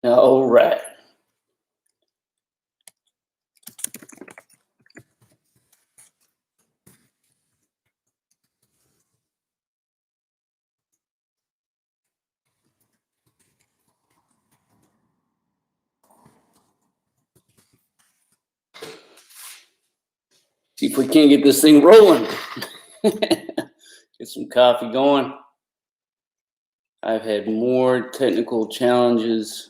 All right. See if we can't get this thing rolling. Get some coffee going. I've had more technical challenges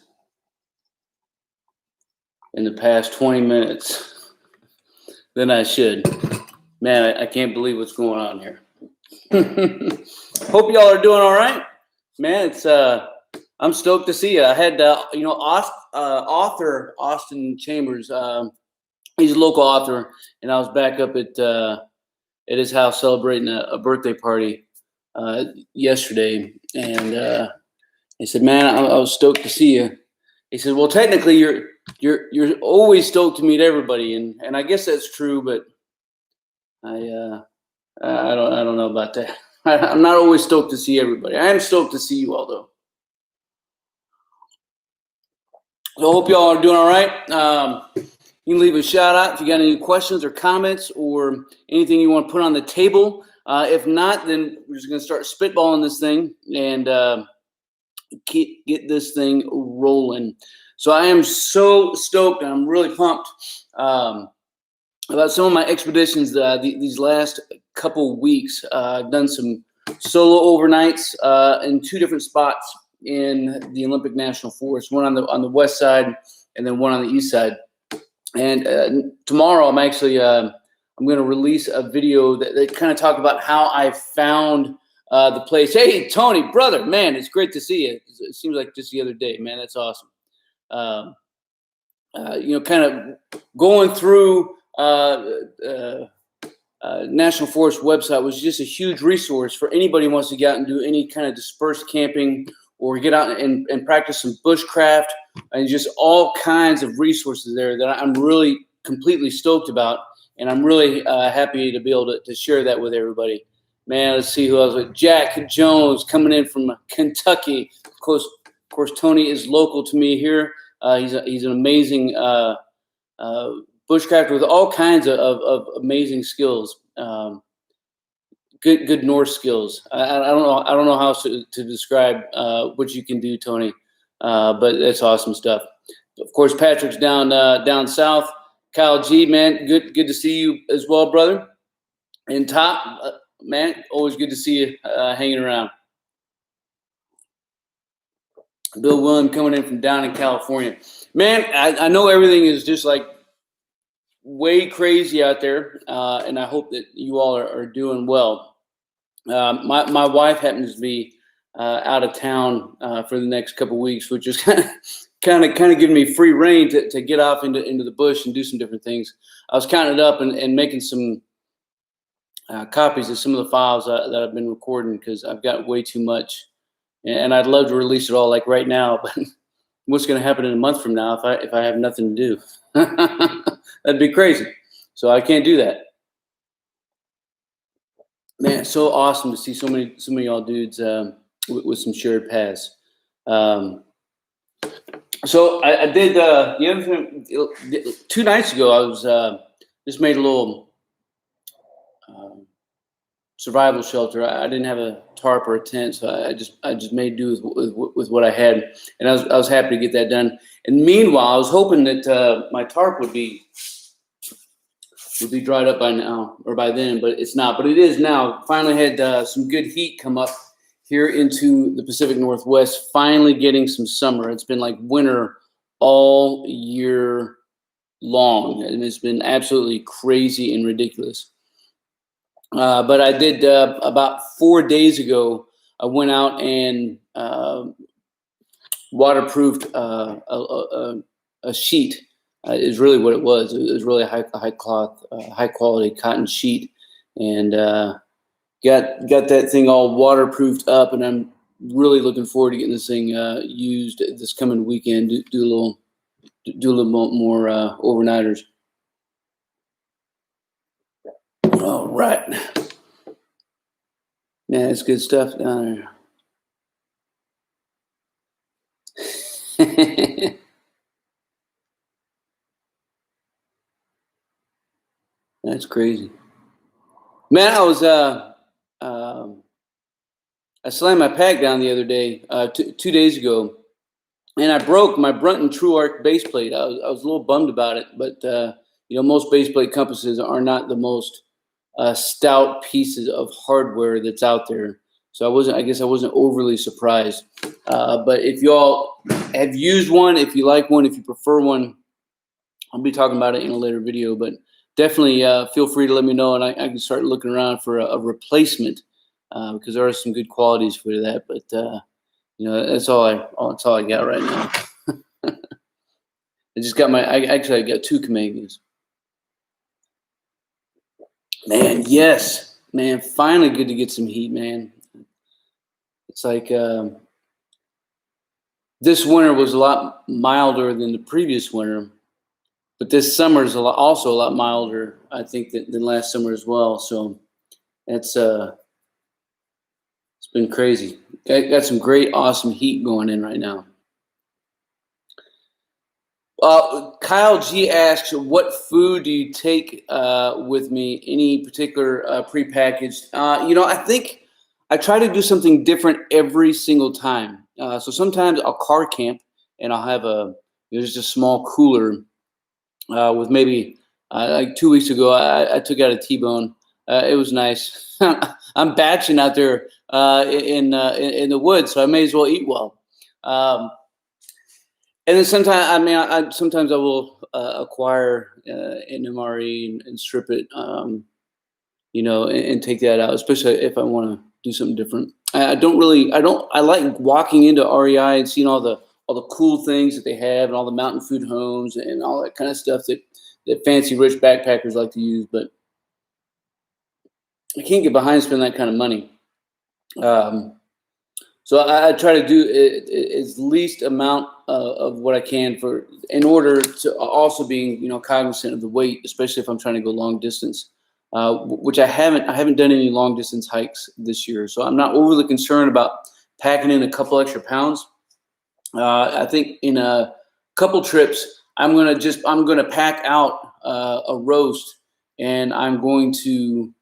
in the past 20 minutes than I should. Man, I can't believe what's going on here. Hope y'all are doing all right. Man, it's I'm stoked to see you. I had author Austin Chambers. He's a local author, and I was back up at his house celebrating a birthday party yesterday, and he said, "Man, I was stoked to see you." He said, "Well, technically, you're always stoked to meet everybody, and I guess that's true, but I don't know about that. I'm not always stoked to see everybody. I am stoked to see you all, though. So I hope y'all are doing all right. You can leave a shout out if you got any questions or comments or anything you want to put on the table. If not, then we're just going to start spitballing this thing and get this thing rolling. So I am so stoked, and I'm really pumped about some of my expeditions these last couple weeks. I've done some solo overnights in two different spots in the Olympic National Forest, one on the west side and then one on the east side. And tomorrow I'm actually I'm going to release a video that kind of talk about how I found the place. Hey, Tony, brother, man, it's great to see you. It seems like just the other day, man. That's awesome. Kind of going through National Forest website was just a huge resource for anybody who wants to get out and do any kind of dispersed camping or get out and practice some bushcraft, and just all kinds of resources there that I'm really completely stoked about. And I'm really happy to be able to share that with everybody. Man, let's see who else. With Jack Jones coming in from Kentucky. Of course, Tony is local to me here. He's an amazing bushcrafter with all kinds of amazing skills. Good Norse skills. I don't know how to describe what you can do, Tony, but that's awesome stuff. Of course, Patrick's down south. Kyle G, man, good to see you as well, brother. And Top, man, always good to see you hanging around. Bill William coming in from down in California. Man, I know everything is just like way crazy out there, and I hope that you all are doing well. My wife happens to be out of town for the next couple of weeks, which is kind of giving me free reign to get off into the bush and do some different things. I was counting it up and making some copies of some of the files that I've been recording, because I've got way too much, and I'd love to release it all like right now. But what's going to happen in a month from now if I have nothing to do? That'd be crazy. So I can't do that. Man, it's so awesome to see so many of y'all dudes with some shared paths. So I did the other thing 2 nights ago. I was just made a little survival shelter. I didn't have a tarp or a tent, so I just made do with what I had, and I was happy to get that done. And meanwhile, I was hoping that my tarp would be dried up by now or by then, but it's not. But it is now. Finally had some good heat come up here into the Pacific Northwest. Finally getting some summer. It's been like winter all year long, and it's been absolutely crazy and ridiculous. But I did about 4 days ago. I went out and waterproofed a sheet. Is really what it was. It was really high quality cotton sheet, and got that thing all waterproofed up. And I'm really looking forward to getting this thing used this coming weekend. Do a little more overnighters. All right, man, it's good stuff down there. That's crazy. Man, I slammed my pack down the other day, 2 days ago, and I broke my Brunton True Arc base plate. I was a little bummed about it, but most base plate compasses are not the most stout pieces of hardware that's out there. So I guess I wasn't overly surprised. But if you all have used one, if you like one, if you prefer one, I'll be talking about it in a later video. But definitely feel free to let me know, and I can start looking around for a replacement because there are some good qualities for that. But that's all I got right now. I just got I got 2 Mgrs. Man, yes, man, finally good to get some heat, man. It's like this winter was a lot milder than the previous winter, but this summer is also a lot milder, I think, than last summer as well. So it's been crazy. Got some great, awesome heat going in right now. Kyle G asks, what food do you take with me? Any particular prepackaged? I think I try to do something different every single time. So sometimes I'll car camp and I'll have just a small cooler with maybe like 2 weeks ago, I took out a T-bone. It was nice. I'm batching out there in the woods, so I may as well eat well. And then sometimes I will acquire an MRE and strip it, and take that out, especially if I want to do something different. I like walking into REI and seeing all the cool things that they have and all the mountain food homes and all that kind of stuff that fancy rich backpackers like to use, but I can't get behind spending that kind of money. So I try to do as least amount of what I can in order to also being cognizant of the weight, especially if I'm trying to go long distance, which I haven't done any long distance hikes this year, so I'm not overly concerned about packing in a couple extra pounds. I think in a couple trips I'm gonna pack out a roast, and I'm going to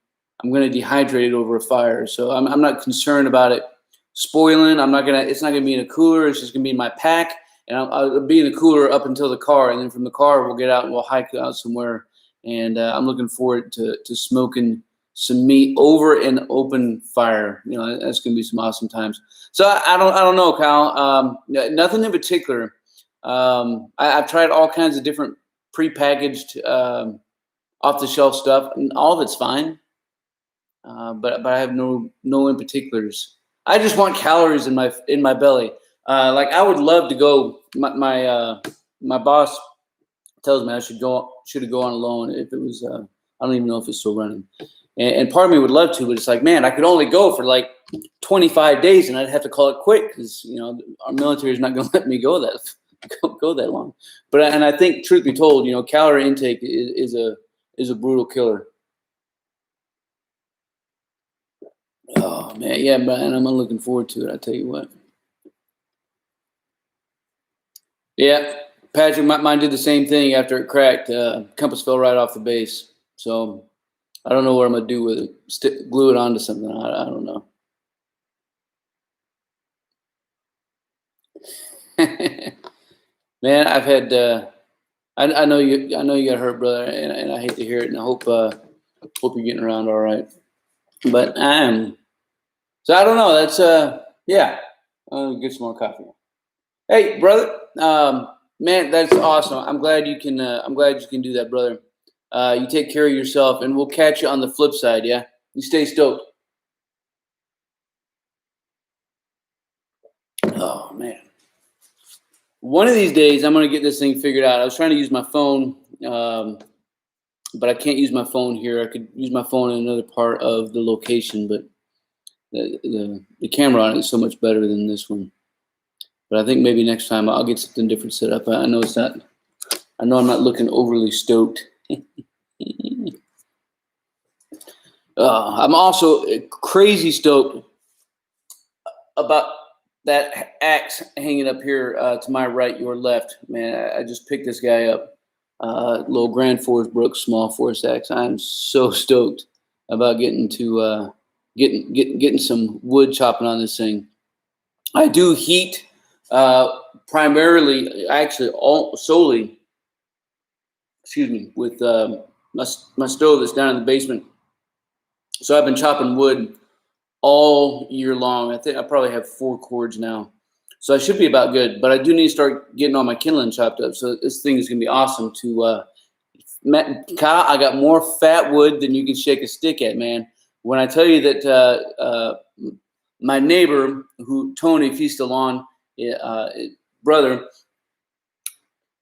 dehydrate it over a fire. So I'm not concerned about it spoiling. It's not gonna be in a cooler. It's just gonna be in my pack, and I'll be in the cooler up until the car, and then from the car we'll get out and we'll hike out somewhere. And I'm looking forward to smoking some meat over an open fire. That's gonna be some awesome times. So I don't know, Kyle. Nothing in particular. I've tried all kinds of different prepackaged off the shelf stuff, and all of it's fine. But I have no in particulars. I just want calories in my belly. Like I would love to go. My boss tells me I should go on alone if it was. I don't even know if it's still running. And part of me would love to, but it's like, man, I could only go for like 25 days, and I'd have to call it quit because our military is not going to let me go that long. But I think, truth be told, calorie intake is a brutal killer. Oh man, yeah, man, I'm looking forward to it. I tell you what. Yeah, Patrick, mine did the same thing after it cracked. Compass fell right off the base, so I don't know what I'm gonna do with it. Glue it onto something. I don't know. Man, I've had. I know you got hurt, brother, and I hate to hear it. And I hope you're getting around all right. But so I don't know. That's yeah. I'll get some more coffee. Hey, brother. Man, that's awesome. I'm glad you can do that, brother. You take care of yourself, and we'll catch you on the flip side. Yeah, you stay stoked. Oh man, one of these days I'm gonna get this thing figured out. I was trying to use my phone, but I can't use my phone here. I could use my phone in another part of the location, but the camera on it is so much better than this one. But I think maybe next time I'll get something different set up. I know I'm not looking overly stoked. I'm also crazy stoked about that axe hanging up here to my right, your left. Man, I just picked this guy up. little Grand Forest Brooks small forest axe. I'm so stoked about getting to getting some wood chopping on this thing. I do heat primarily, actually, solely. Excuse me, with my stove that's down in the basement. So I've been chopping wood all year long. I think I probably have 4 cords now. So I should be about good, but I do need to start getting all my kindling chopped up. So this thing is going to be awesome to, Kyle, I got more fat wood than you can shake a stick at, man. When I tell you that my neighbor, Tony, if he's still on, brother,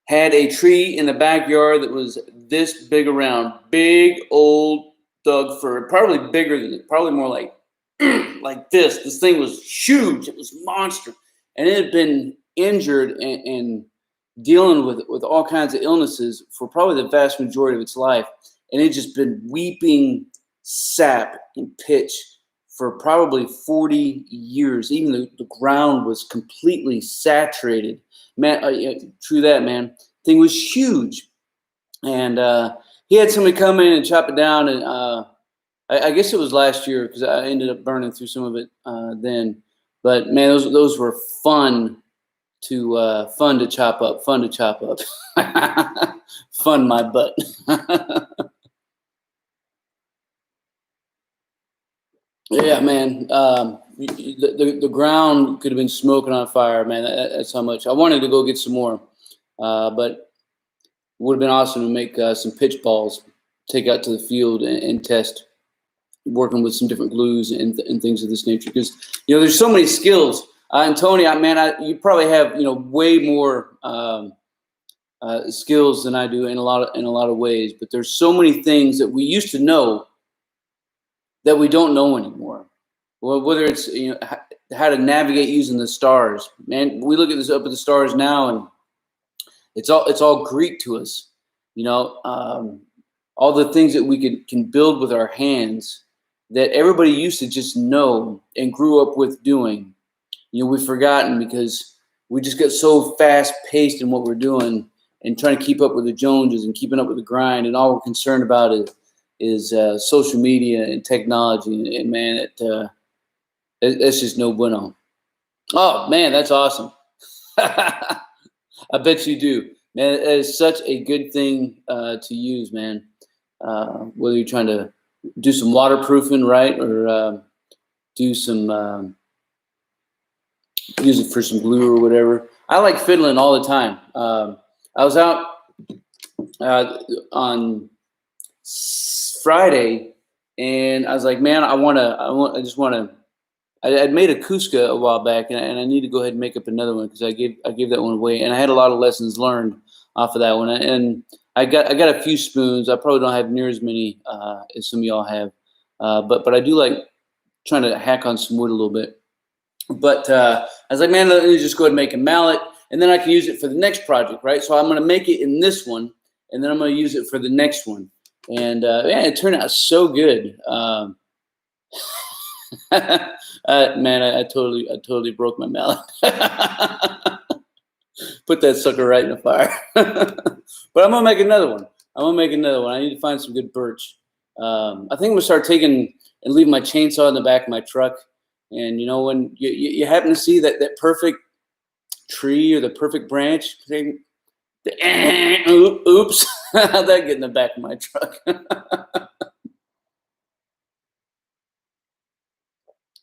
had a tree in the backyard that was this big around, big old Doug fir, probably bigger than it, probably more like like this. This thing was huge. It was monster, and it had been injured and dealing with all kinds of illnesses for probably the vast majority of its life, and it had just been weeping sap and pitch for probably 40 years. Even the ground was completely saturated. Man, true that, man. Thing was huge, and he had somebody come in and chop it down, and I guess it was last year because I ended up burning through some of it then. But man, those were fun to chop up, fun my butt. Yeah, man. The ground could have been smoking on fire, man. That's how much I wanted to go get some more, but it would have been awesome to make some pitch balls, take out to the field and test, working with some different glues and things of this nature. Because there's so many skills. And Tony, you probably have way more skills than I do in a lot of ways. But there's so many things that we used to know that we don't know anymore. Well, whether it's how to navigate using the stars, man. We look at this up at the stars now, and it's all Greek to us. All the things that we can build with our hands that everybody used to just know and grew up with doing. We've forgotten because we just got so fast paced in what we're doing and trying to keep up with the Joneses and keeping up with the grind, and all we're concerned about is social media and technology, and man, it's just no bueno. Oh man, that's awesome. I bet you do, man. It is such a good thing to use, man. Whether you're trying to do some waterproofing, right, or do some use it for some glue or whatever. I like fiddling all the time. I was out on Friday, and I was like, man, I'd made a Cusca a while back, and I need to go ahead and make up another one because I gave that one away, and I had a lot of lessons learned off of that one, and I got a few spoons. I probably don't have near as many as some of y'all have, but I do like trying to hack on some wood a little bit. But I was like, man, let me just go ahead and make a mallet, and then I can use it for the next project, right? So I'm going to make it in this one, and then I'm going to use it for the next one. And man, it turned out so good. Man, I totally broke my mallet. Put that sucker right in the fire. But I'm gonna make another one. I need to find some good birch. I think I'm gonna start taking and leaving my chainsaw in the back of my truck. And when you happen to see that perfect tree or the perfect branch, oops, how'd that get in the back of my truck?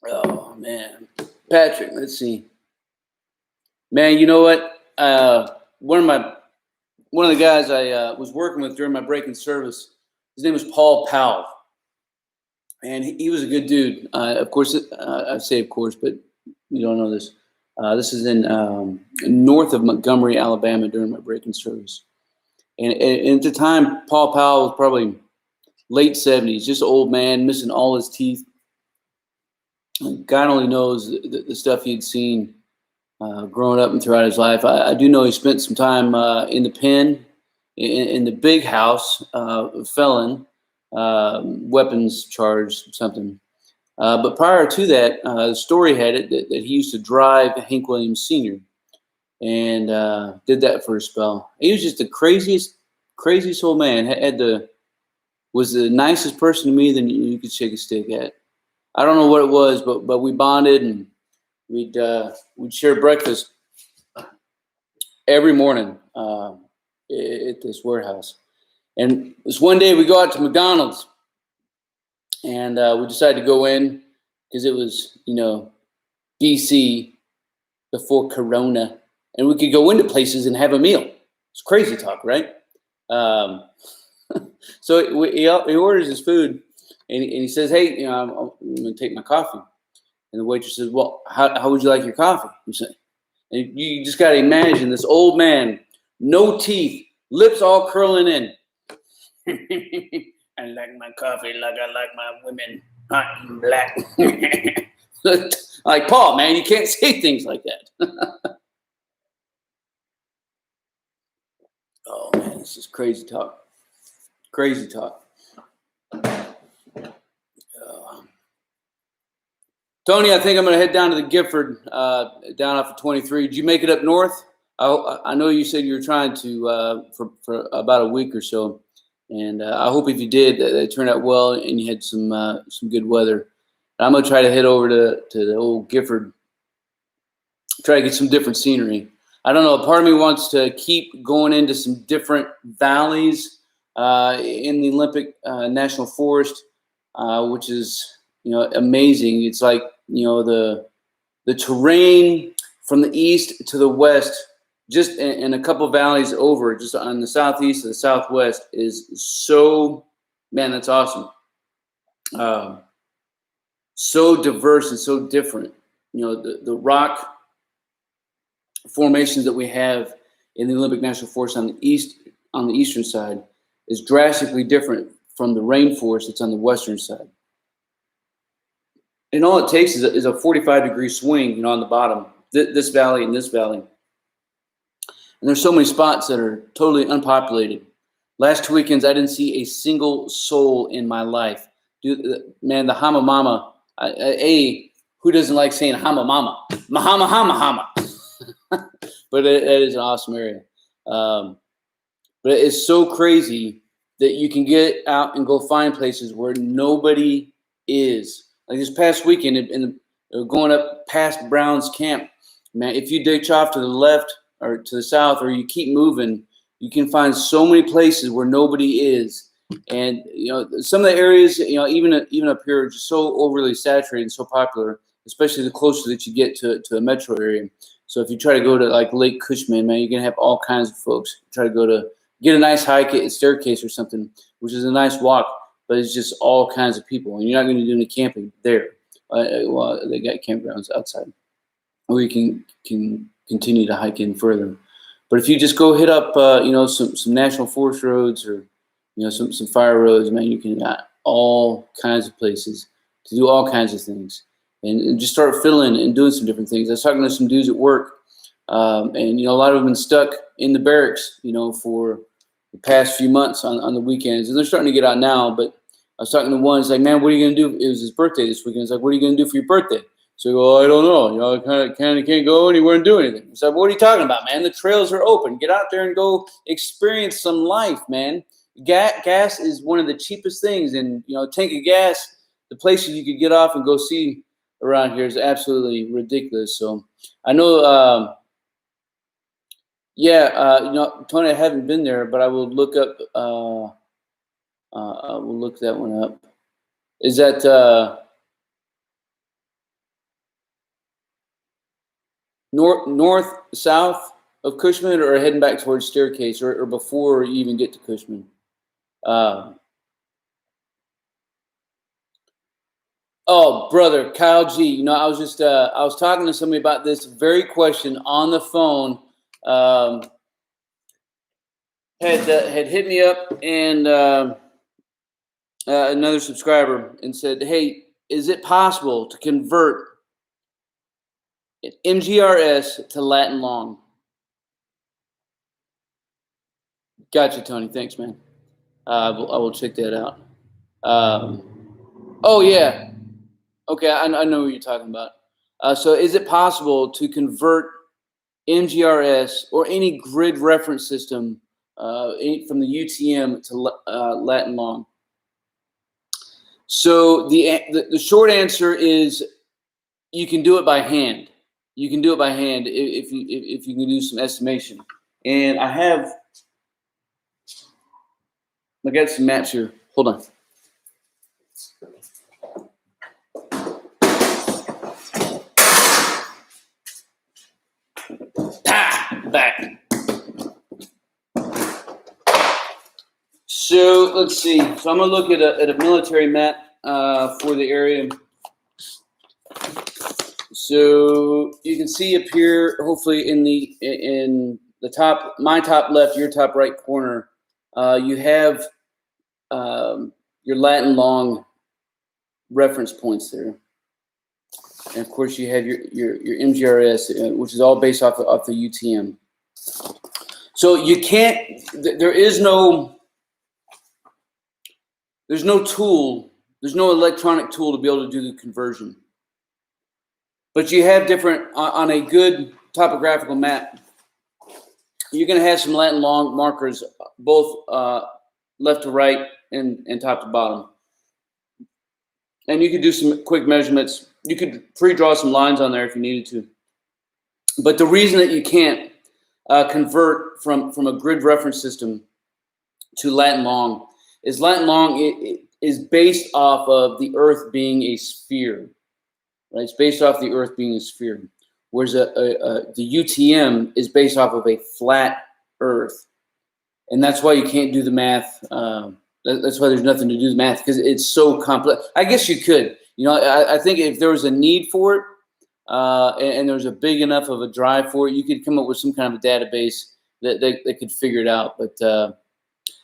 Oh man, Patrick, let's see. Man, you know what? One of the guys I was working with during my break in service, his name was Paul Powell, and he was a good dude. Of course, I say of course, but you don't know this. This is in north of Montgomery, Alabama, during my break in service, and at the time, Paul Powell was probably late 70s, just an old man, missing all his teeth. God only knows the stuff he'd seen growing up and throughout his life. I do know he spent some time in the pen, in the big house, felon, weapons charge, something. But prior to that, the story had it that he used to drive Hank Williams Sr. and did that for a spell. He was just the craziest crazy soul man. Was the nicest person to me that you could shake a stick at. I don't know what it was, but we bonded, and we'd share breakfast every morning at this warehouse. And this one day we go out to McDonald's, and we decided to go in because it was, BC, before Corona, and we could go into places and have a meal. It's crazy talk, right? So he orders his food, and he says, "Hey, I'm going to take my coffee." And the waitress says, "Well, how would you like your coffee?" And you just got to imagine this old man, no teeth, lips all curling in. I like my coffee like I like my women, hot and black. Like, Paul, man, you can't say things like that. Oh, man, this is crazy talk. Crazy talk. Tony, I think I'm going to head down to the Gifford, down off of 23. Did you make it up north? I know you said you were trying to for about a week or so, and I hope if you did, that it turned out well and you had some good weather. I'm going to try to head over to the old Gifford, try to get some different scenery. I don't know. Part of me wants to keep going into some different valleys in the Olympic National Forest, which is amazing. It's like the terrain from the east to the west, just in a couple valleys over, just on the southeast to the southwest, is so, man, that's awesome. So diverse and so different. The rock formations that we have in the Olympic National Forest on the eastern side is drastically different from the rainforest that's on the western side. And all it takes is a 45-degree swing, on the bottom, this valley and this valley. And there's so many spots that are totally unpopulated. Last 2 weekends, I didn't see a single soul in my life. Dude, man, the Hama Mama, who doesn't like saying Hama Mama? Mahama Hama Hama. But it is an awesome area. But it's so crazy that you can get out and go find places where nobody is. Like this past weekend, in going up past Brown's Camp, man, if you ditch off to the left or to the south, or you keep moving, you can find so many places where nobody is. And some of the areas, even up here, are just so overly saturated and so popular, especially the closer that you get to a metro area. So if you try to go to like Lake Cushman, man, you're gonna have all kinds of folks. Try to get a nice hike at a staircase or something, which is a nice walk, but it's just all kinds of people, and you're not going to do any camping there. Well, they got campgrounds outside, or you can continue to hike in further. But if you just go hit up, some national forest roads, or some fire roads, man, you can got all kinds of places to do all kinds of things, and just start fiddling and doing some different things. I was talking to some dudes at work, and a lot of them have been stuck in the barracks, for the past few months on the weekends, and they're starting to get out now. But I was talking to one. It's like, man, what are you gonna do? It was his birthday this weekend. It's like, what are you gonna do for your birthday? So I go, I don't know. I kind of can't go anywhere and do anything. It's like, what are you talking about, man? The trails are open. Get out there and go experience some life, man. Gas is one of the cheapest things, and tank of gas, the places you could get off and go see around here is absolutely ridiculous. So I know. Tony, I haven't been there, but I will look up. I will look that one up. Is that north, south of Cushman, or heading back towards Staircase, or before you even get to Cushman? Oh, brother, Kyle G. I was just I was talking to somebody about this very question on the phone. Had hit me up, and another subscriber, and said, "Hey, is it possible to convert an Mgrs to Latin long?" Gotcha, Tony. Thanks, man. I will check that out. Oh yeah. Okay, I know what you're talking about. So is it possible to convert Mgrs or any grid reference system from the UTM to Latin long. So the short answer is you can do it by hand. You can do it by hand if you can do some estimation. And I got some maps here. Hold on. Back. So let's see. So I'm gonna look at a military map for the area. So you can see up here, hopefully in the top, my top left, your top right corner, you have your Latin long reference points there, and of course you have your Mgrs, which is all based off the UTM. So you can't. There's no tool. There's no electronic tool to be able to do the conversion. But you have different, on a good topographical map, you're going to have some Latin long markers, both left to right and top to bottom. And you could do some quick measurements. You could pre-draw some lines on there if you needed to. But the reason that you can't convert from a grid reference system to Latin long is Latin long is based off of the Earth being a sphere. Right? It's based off the Earth being a sphere, whereas the UTM is based off of a flat Earth, and that's why you can't do the math. That's why there's nothing to do the math, because it's so complex. I guess you could, I think if there was a need for it, and there was a big enough of a drive for it, you could come up with some kind of a database that could figure it out. But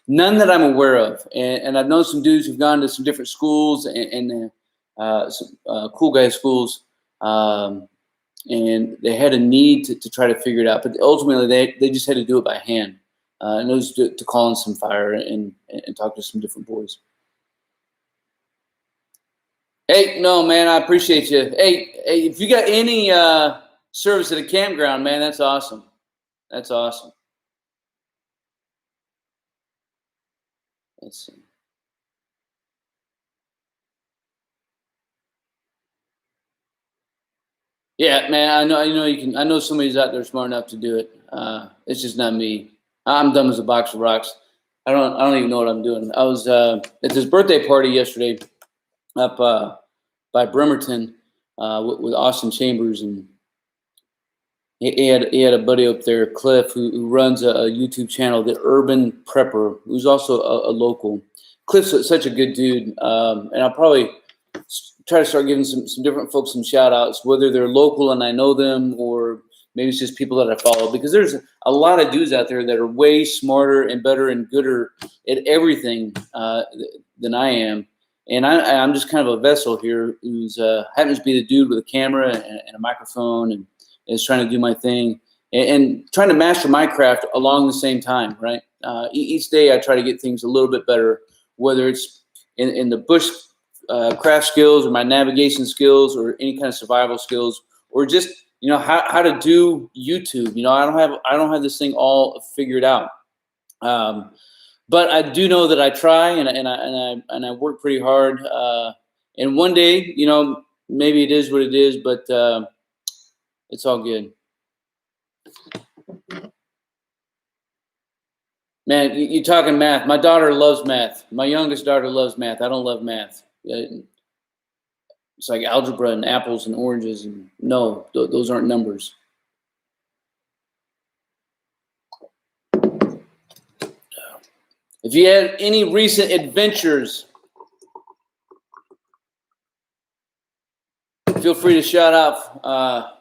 none that I'm aware of, and I've known some dudes who've gone to some different schools and some cool guy schools, and they had a need to try to figure it out, but ultimately they just had to do it by hand, and it was to call in some fire and talk to some different boys. Hey, no, man, I appreciate you. Hey, if you got any service at a campground, man, that's awesome. That's awesome. Let's see. Yeah, man, I know you can. I know somebody's out there smart enough to do it. It's just not me. I'm dumb as a box of rocks. I don't even know what I'm doing. I was at this birthday party yesterday up by Bremerton with Austin Chambers, and he had a buddy up there, Cliff, who runs a YouTube channel, The Urban Prepper, who's also a local. Cliff's such a good dude, and I'll probably try to start giving some different folks some shout outs, whether they're local and I know them, or maybe it's just people that I follow, because there's a lot of dudes out there that are way smarter and better and gooder at everything than I am. And I'm just kind of a vessel here who's happens to be the dude with a camera and a microphone and is trying to do my thing and trying to master my craft along the same time, right? Each day I try to get things a little bit better, whether it's in the bush craft skills or my navigation skills or any kind of survival skills, or just how to do YouTube. I don't have this thing all figured out, but I do know that I try and I work pretty hard. And one day, maybe it is what it is, but it's all good. Man, you talking math? My daughter loves math. My youngest daughter loves math. I don't love math. It's like algebra and apples and oranges, and no, those aren't numbers. If you had any recent adventures, feel free to shout out.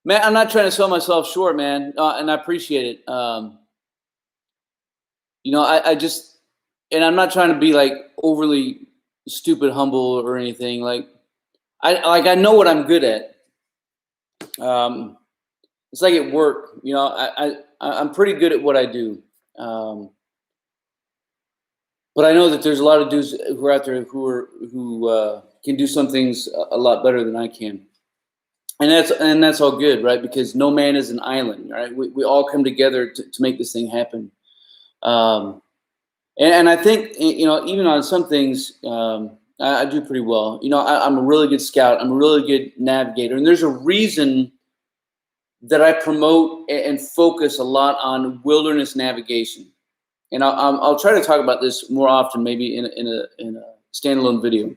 Man, I'm not trying to sell myself short, man, and I appreciate it. I just, and I'm not trying to be like overly stupid humble or anything. Like I know what I'm good at. It's like at work, I'm pretty good at what I do. But I know that there's a lot of dudes who are out there who can do some things a lot better than I can. And that's all good, right? Because no man is an island, right? We all come together to make this thing happen. And I think, even on some things, I do pretty well. I'm a really good scout. I'm a really good navigator. And there's a reason that I promote and focus a lot on wilderness navigation. And I'll try to talk about this more often, maybe in a standalone video.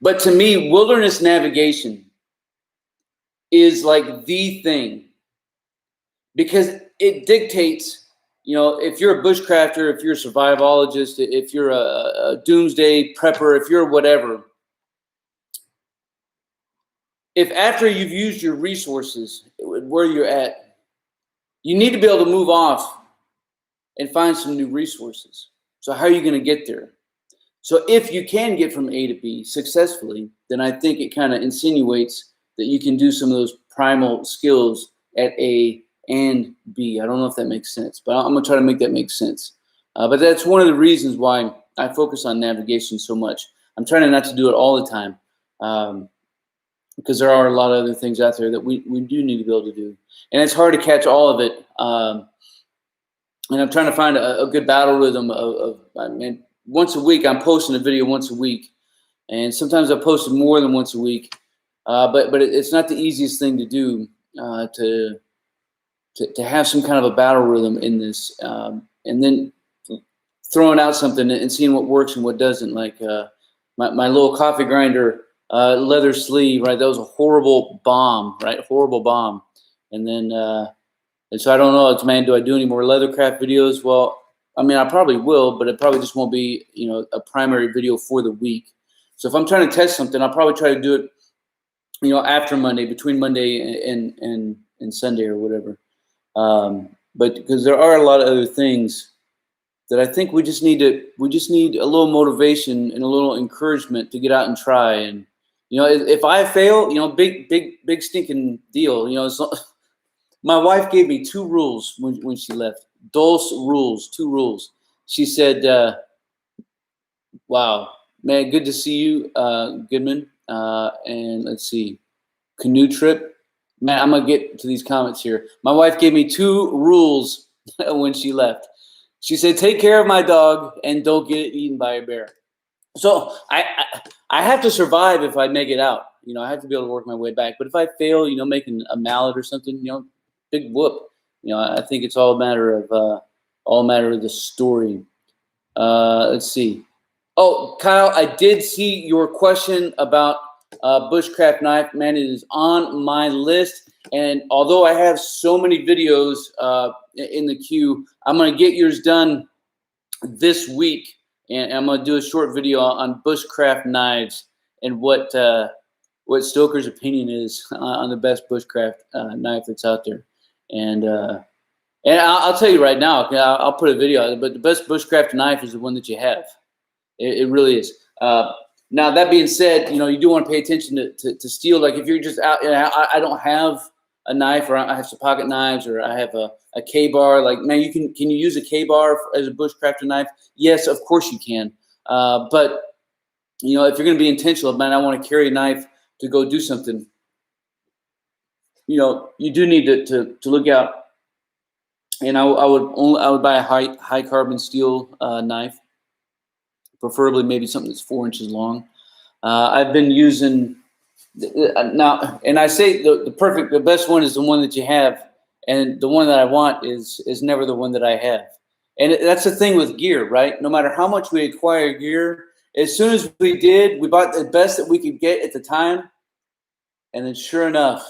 But to me, wilderness navigation is like the thing, because it dictates, if you're a bushcrafter, if you're a survivalologist, if you're a doomsday prepper, if you're whatever, if after you've used your resources where you're at, you need to be able to move off and find some new resources. So how are you going to get there? So if you can get from A to B successfully, then I think it kind of insinuates that you can do some of those primal skills at A and B. I don't know if that makes sense, but I'm going to try to make that make sense. But that's one of the reasons why I focus on navigation so much. I'm trying not to do it all the time, because there are a lot of other things out there that we do need to be able to do. And it's hard to catch all of it. And I'm trying to find a good battle rhythm once a week. I'm posting a video once a week. And sometimes I post it more than once a week. But it's not the easiest thing to do, to have some kind of a battle rhythm in this. And then throwing out something and seeing what works and what doesn't. Like my little coffee grinder, leather sleeve, right? That was a horrible bomb, right? Horrible bomb. And then, and so I don't know, man, do I do any more leathercraft videos? Well, I mean, I probably will, but it probably just won't be, a primary video for the week. So if I'm trying to test something, I'll probably try to do it, after Monday, between Monday and Sunday or whatever. But because there are a lot of other things that I think we just need a little motivation and a little encouragement to get out and try. And, if I fail, big stinking deal, so my wife gave me 2 rules when she left. Dulce rules, 2 rules. She said, wow, man, good to see you, Goodman. And let's see, canoe trip. Man, I'm going to get to these comments here. My wife gave me 2 rules when she left. She said, take care of my dog and don't get eaten by a bear. So I have to survive if I make it out. I have to be able to work my way back. But if I fail, making a mallet or something, big whoop. I think it's all a matter of the story. Let's see. Oh, Kyle, I did see your question about Bushcraft Knife. Man, it is on my list. And although I have so many videos in the queue, I'm going to get yours done this week. And I'm going to do a short video on Bushcraft knives and what Stoker's opinion is on the best Bushcraft knife that's out there. And I'll tell you right now, I'll put a video out, but the best Bushcraft knife is the one that you have. It really is. Now, that being said, you do want to pay attention to steel. Like if you're just out, I don't have a knife, or I have some pocket knives, or I have a K-bar. Like, man, can you use a K-bar as a bushcrafter knife? Yes, of course you can. But, if you're going to be intentional, man, I want to carry a knife to go do something. You do need to look out. And I would buy a high carbon steel knife, preferably maybe something that's 4 inches long. I've been using now, and I say the best one is the one that you have, and the one that I want is never the one that I have. And that's the thing with gear, right? No matter how much we acquire gear, as soon as we bought the best that we could get at the time, and then sure enough,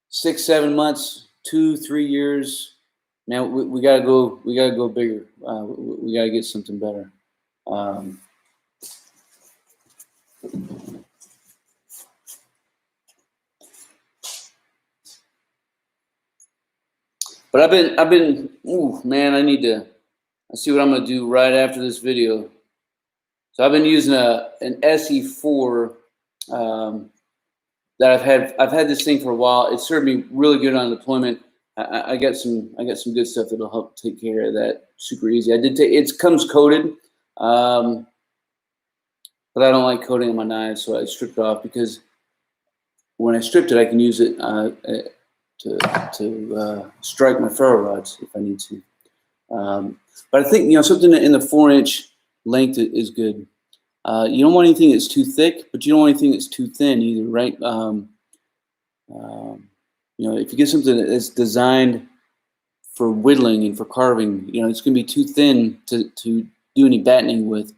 6, 7 months, 2, 3 years, man, we gotta go bigger. We gotta get something better. But I've been. Ooh, man, I see what I'm gonna do right after this video. So I've been using an SE4 that I've had this thing for a while. It served me really good on deployment. I got some good stuff that'll help take care of that super easy. It comes coated, but I don't like coating on my knives, so I stripped it off, because when I stripped it, I can use it to strike my ferro rods if I need to. But I think, something in the 4-inch length is good. You don't want anything that's too thick, but you don't want anything that's too thin either, right? If you get something that's designed for whittling and for carving, it's going to be too thin to do any battening with.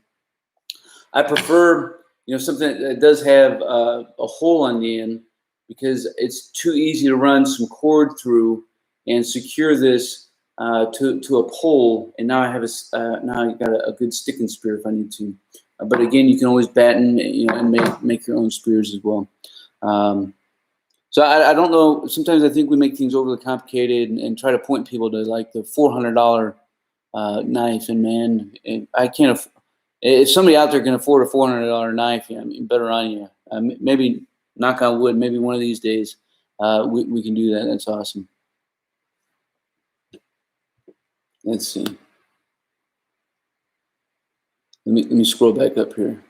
I prefer, something that does have a hole on the end, because it's too easy to run some cord through and secure this to a pole, and now I have now I got a good sticking spear if I need to. But again, you can always batten, and make your own spears as well. So I don't know. Sometimes I think we make things overly complicated and try to point people to like the $400 knife, and man, I can't. If somebody out there can afford a $400 knife, better on you. Maybe, knock on wood, maybe one of these days we can do that. That's awesome. Let's see. Let me scroll back up here.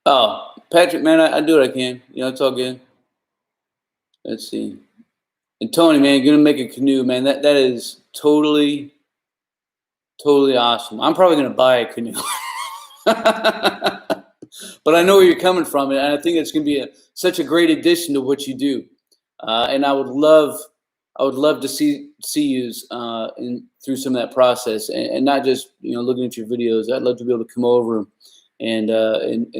Oh, Patrick, man, I do what I can. It's all good. Let's see. And Tony, man, you're gonna make a canoe, man. That is totally awesome. I'm probably gonna buy a canoe. But I know where you're coming from, and I think it's gonna be such a great addition to what you do. And I would love to see you through some of that process, and not just looking at your videos. I'd love to be able to come over and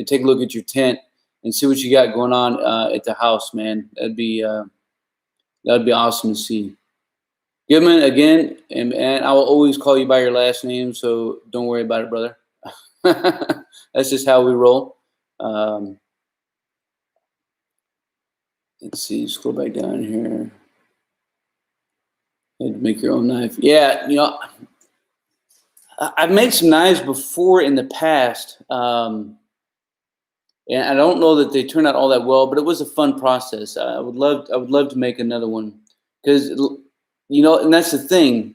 take a look at your tent and see what you got going on at the house, man. That'd be awesome to see. Goodman, again, and I will always call you by your last name, so don't worry about it, brother. That's just how we roll. Let's see, scroll back down here. Make your own knife. Yeah, I've made some knives before in the past, and I don't know that they turned out all that well, but it was a fun process. I would love to make another one, because and that's the thing.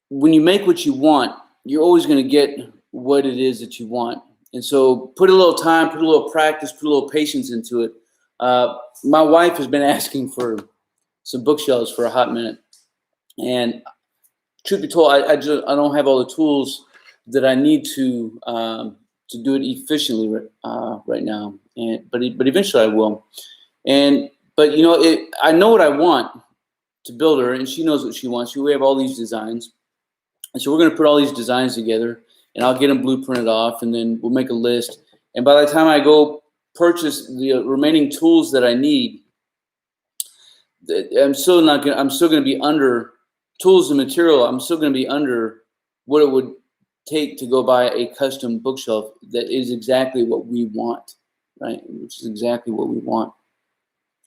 When you make what you want, you're always going to get what it is that you want. And so put a little time, put a little practice, put a little patience into it. My wife has been asking for some bookshelves for a hot minute, and truth be told, I don't have all the tools that I need to do it efficiently right now. But eventually I will. But I know what I want to build her, and she knows what she wants. We have all these designs, and so we're going to put all these designs together, and I'll get them blueprinted off, and then we'll make a list. And by the time I go purchase the remaining tools that I need, I'm still going to be under tools and material. I'm still going to be under what it would take to go buy a custom bookshelf that is exactly what we want, right? Which is exactly what we want.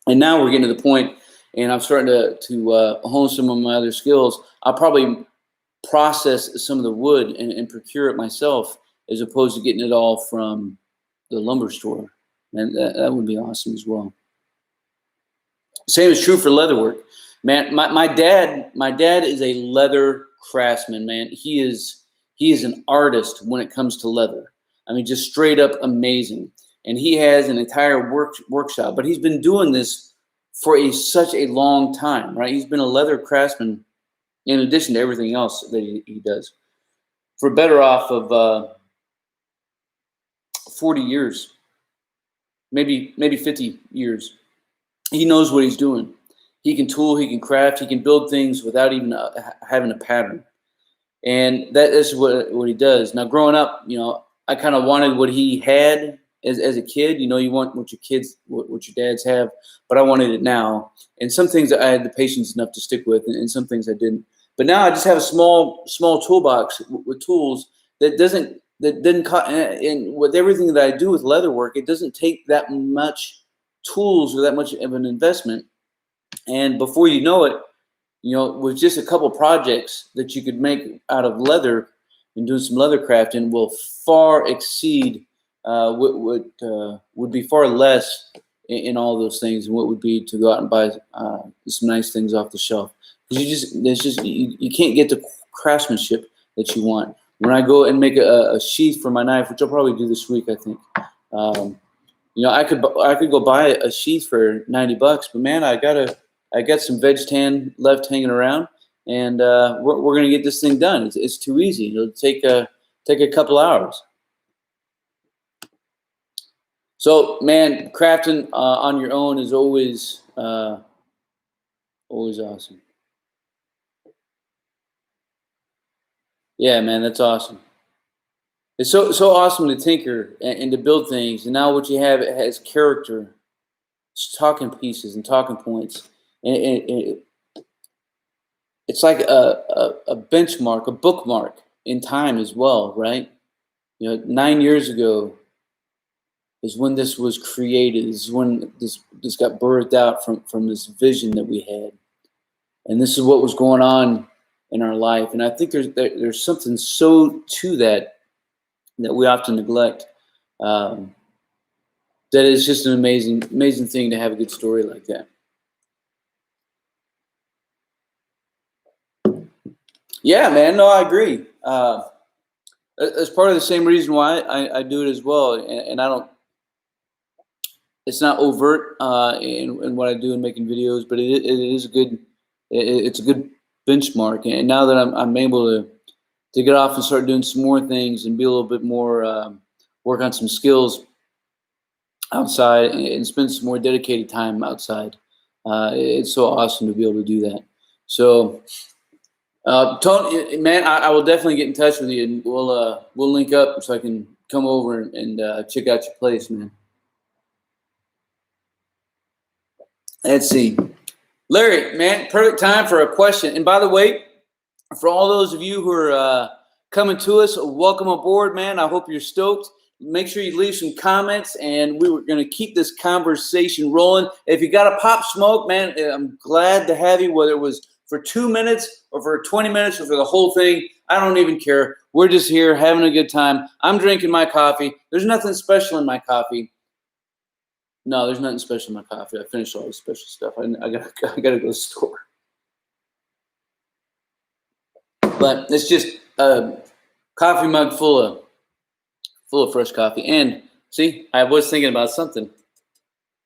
And now we're getting to the point, and I'm starting to hone some of my other skills. I'll probably process some of the wood and procure it myself, as opposed to getting it all from the lumber store. And that would be awesome as well. Same is true for leather work. Man, my dad is a leather craftsman, man. He is an artist when it comes to leather. I mean, just straight up amazing. And he has an entire workshop, but he's been doing this for such a long time, right? He's been a leather craftsman in addition to everything else that he does, for better off of 40 years, maybe 50 years. He knows what he's doing. He can tool, he can craft, he can build things without even having a pattern. And that's what he does. Now, growing up, I kind of wanted what he had as a kid. You want what your dads have, but I wanted it now. And some things I had the patience enough to stick with, and some things I didn't. But now I just have a small toolbox with tools that doesn't and with everything that I do with leather work, it doesn't take that much tools or that much of an investment. And before you know it, with just a couple projects that you could make out of leather and doing some leather crafting will far exceed what would be far less in all those things than what would be to go out and buy some nice things off the shelf. Because you can't get the craftsmanship that you want. When I go and make a sheath for my knife, which I'll probably do this week, I think, You know, I could go buy a sheath for $90, but man, I got some veg tan left hanging around, and we're gonna get this thing done. It's too easy. It'll take a couple hours. So, man, crafting on your own is always awesome. Yeah, man, that's awesome. It's so awesome to tinker and to build things, and now what you have, it has character, it's talking pieces and talking points, and it's like a benchmark, a bookmark in time as well, right? You know, 9 years ago is when this was created. Is when this got birthed out from this vision that we had, and this is what was going on in our life. And I think there's something so to that we often neglect. That is just an amazing thing to have a good story like that. Yeah, man. No, I agree. It's part of the same reason why I do it as well, and I don't. It's not overt in what I do in making videos, but it is a good. It's a good benchmark, and now that I'm able to get off and start doing some more things and be a little bit more work on some skills outside and spend some more dedicated time outside. It's so awesome to be able to do that. So, Tony, man, I will definitely get in touch with you, and we'll link up so I can come over and check out your place, man. Let's see, Larry, man, perfect time for a question. And by the way, for all those of you who are coming to us, welcome aboard, man. I hope you're stoked. Make sure you leave some comments, and we were going to keep this conversation rolling. If you got a pop smoke, man, I'm glad to have you, whether it was for 2 minutes or for 20 minutes or for the whole thing. I don't even care. We're just here having a good time. I'm drinking my coffee. There's nothing special in my coffee. No, there's nothing special in my coffee. I finished all the special stuff. I gotta go to the store. But it's just a coffee mug full of fresh coffee. And see, I was thinking about something.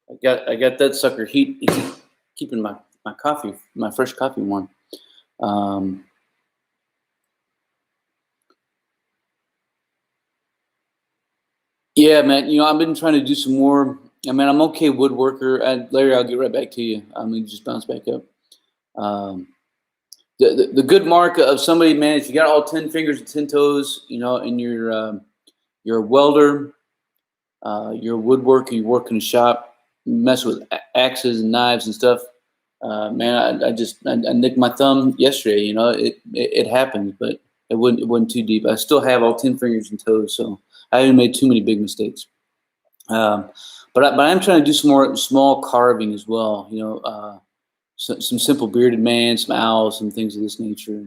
I got that sucker keeping my coffee, my fresh coffee warm. Yeah, man. You know, I've been trying to do some more. I mean, I'm okay woodworker. Larry, I'll get right back to you. I'm gonna just bounce back up. The good mark of somebody, man, if you got all 10 fingers and 10 toes, you know, and you're a welder, you're a woodworker, you work in a shop, you mess with axes and knives and stuff. Man, I nicked my thumb yesterday. You know, it happened, but it wasn't too deep. I still have all 10 fingers and toes, so I haven't made too many big mistakes. But I'm trying to do some more small carving as well. You know, some simple bearded man, some owls, some things of this nature.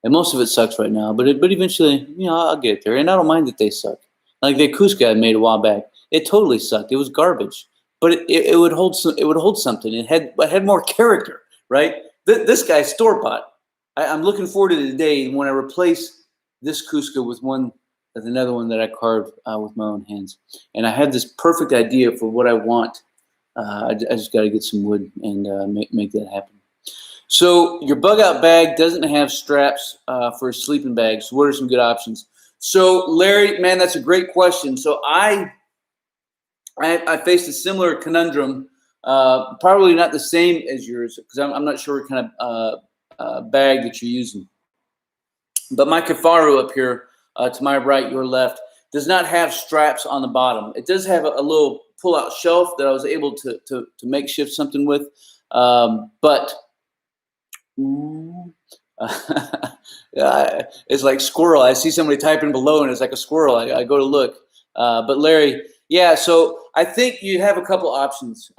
And most of it sucks right now, but eventually, you know, I'll get there. And I don't mind that they suck. Like the Cusca I made a while back, it totally sucked. It was garbage, but it would hold something. It had more character, right? This guy's store bought. I'm looking forward to the day when I replace this Cusca with another one that I carved with my own hands. And I have this perfect idea for what I want. I just got to get some wood and make that happen. So your bug out bag doesn't have straps for a sleeping bag. So what are some good options? So Larry, man, that's a great question. So I faced a similar conundrum, probably not the same as yours, because I'm not sure what kind of bag that you're using. But my Kafaru up here, to my right, your left, does not have straps on the bottom. It does have a little pull-out shelf that I was able to makeshift something with, but it's like squirrel. I see somebody typing below, and it's like a squirrel. I go to look, but Larry, yeah. So I think you have a couple options.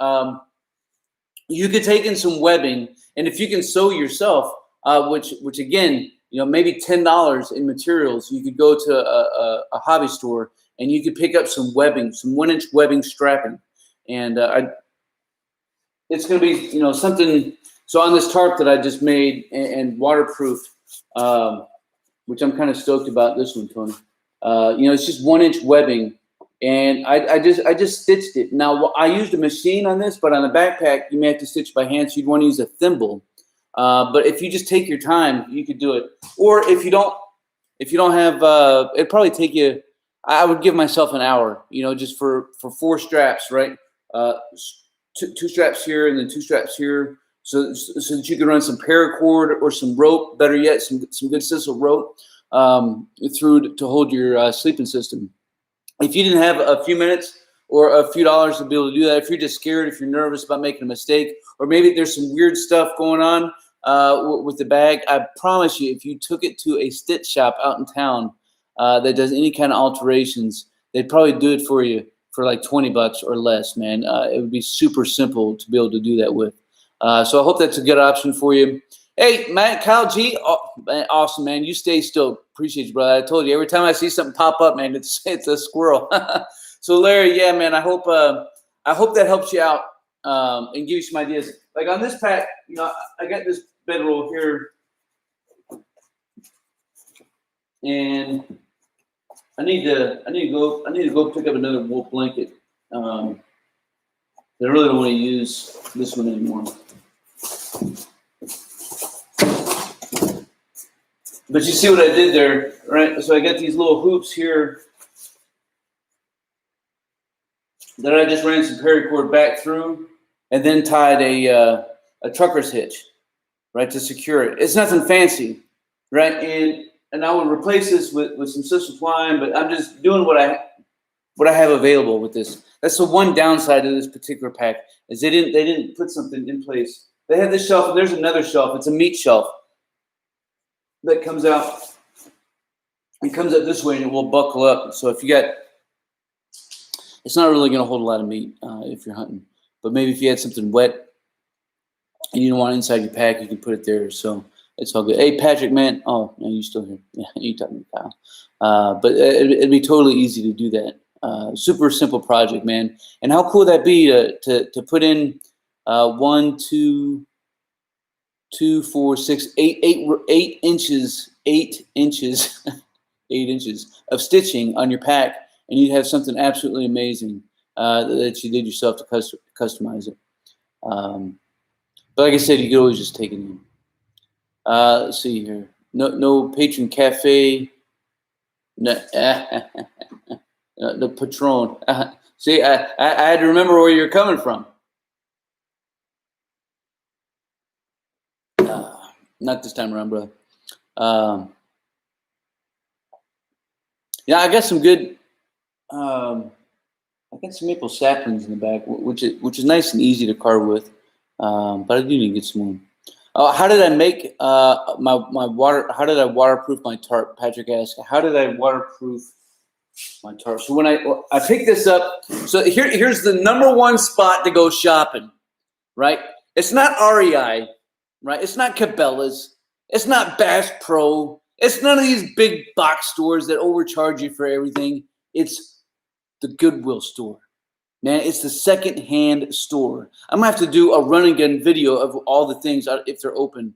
You could take in some webbing, and if you can sew yourself, which again, you know, maybe $10 in materials, you could go to a hobby store and you could pick up some webbing, some 1-inch webbing strapping, and it's going to be, you know, something. So on this tarp that I just made and waterproof, which I'm kind of stoked about this one, Tony. You know, it's just 1-inch webbing, And I just stitched it. Now I used a machine on this, but on the backpack you may have to stitch by hand, so you'd want to use a thimble. But if you just take your time, you could do it. Or if you don't have, it'd probably take you. I would give myself an hour, just for 4 straps, right? Two straps here and then 2 straps here, so that you can run some paracord or some rope. Better yet, some good sisal rope through to hold your sleeping system. If you didn't have a few minutes or a few dollars to be able to do that, if you're just scared, if you're nervous about making a mistake, or maybe there's some weird stuff going on with the bag, I promise you, if you took it to a stitch shop out in town that does any kind of alterations, they'd probably do it for you for like $20 or less, man. It would be super simple to be able to do that with. So I hope that's a good option for you. Hey, Matt, Kyle G, man, awesome, man. You stay still. Appreciate you, brother. I told you, every time I see something pop up, man, it's a squirrel. So, Larry, yeah, man, I hope that helps you out and give you some ideas. Like on this pack, I got this bedroll here, and I need to go pick up another wool blanket. I really don't want to use this one anymore. But you see what I did there, right? So I got these little hoops here that I just ran some paracord back through, and then tied a trucker's hitch, right, to secure it. It's nothing fancy, right? And I would replace this with some sisal twine, but I'm just doing what I have available with this. That's the one downside of this particular pack, is they didn't put something in place. They have this shelf, and there's another shelf. It's a meat shelf that comes out. It comes up this way, and it will buckle up. So if you got, it's not really going to hold a lot of meat if you're hunting. But maybe if you had something wet and you don't want it inside your pack, you can put it there. So it's all good. Hey, Patrick, man. Oh, man, you still here? Yeah, you talking to Kyle. But it'd be totally easy to do that. Super simple project, man. And how cool would that be to put in 1, 2, 4, 6, 8 inches, 8 inches, 8 inches of stitching on your pack, and you'd have something absolutely amazing that you did yourself to customize it. But like I said, you could always just take it in. Let's see here. No patron cafe. No, the patron. See, I had to remember where you're coming from. Not this time around, brother. Yeah, I got some good. I got some maple saplings in the back, which is nice and easy to carve with. But I do need to get some more. How did I make my water? How did I waterproof my tarp? Patrick asked. How did I waterproof my tarp? So when I picked this up, so here's the number one spot to go shopping, right? It's not REI, right? It's not Cabela's. It's not Bass Pro. It's none of these big box stores that overcharge you for everything. It's the Goodwill store. Man, it's the second-hand store. I'm going to have to do a run and gun video of all the things, if they're open,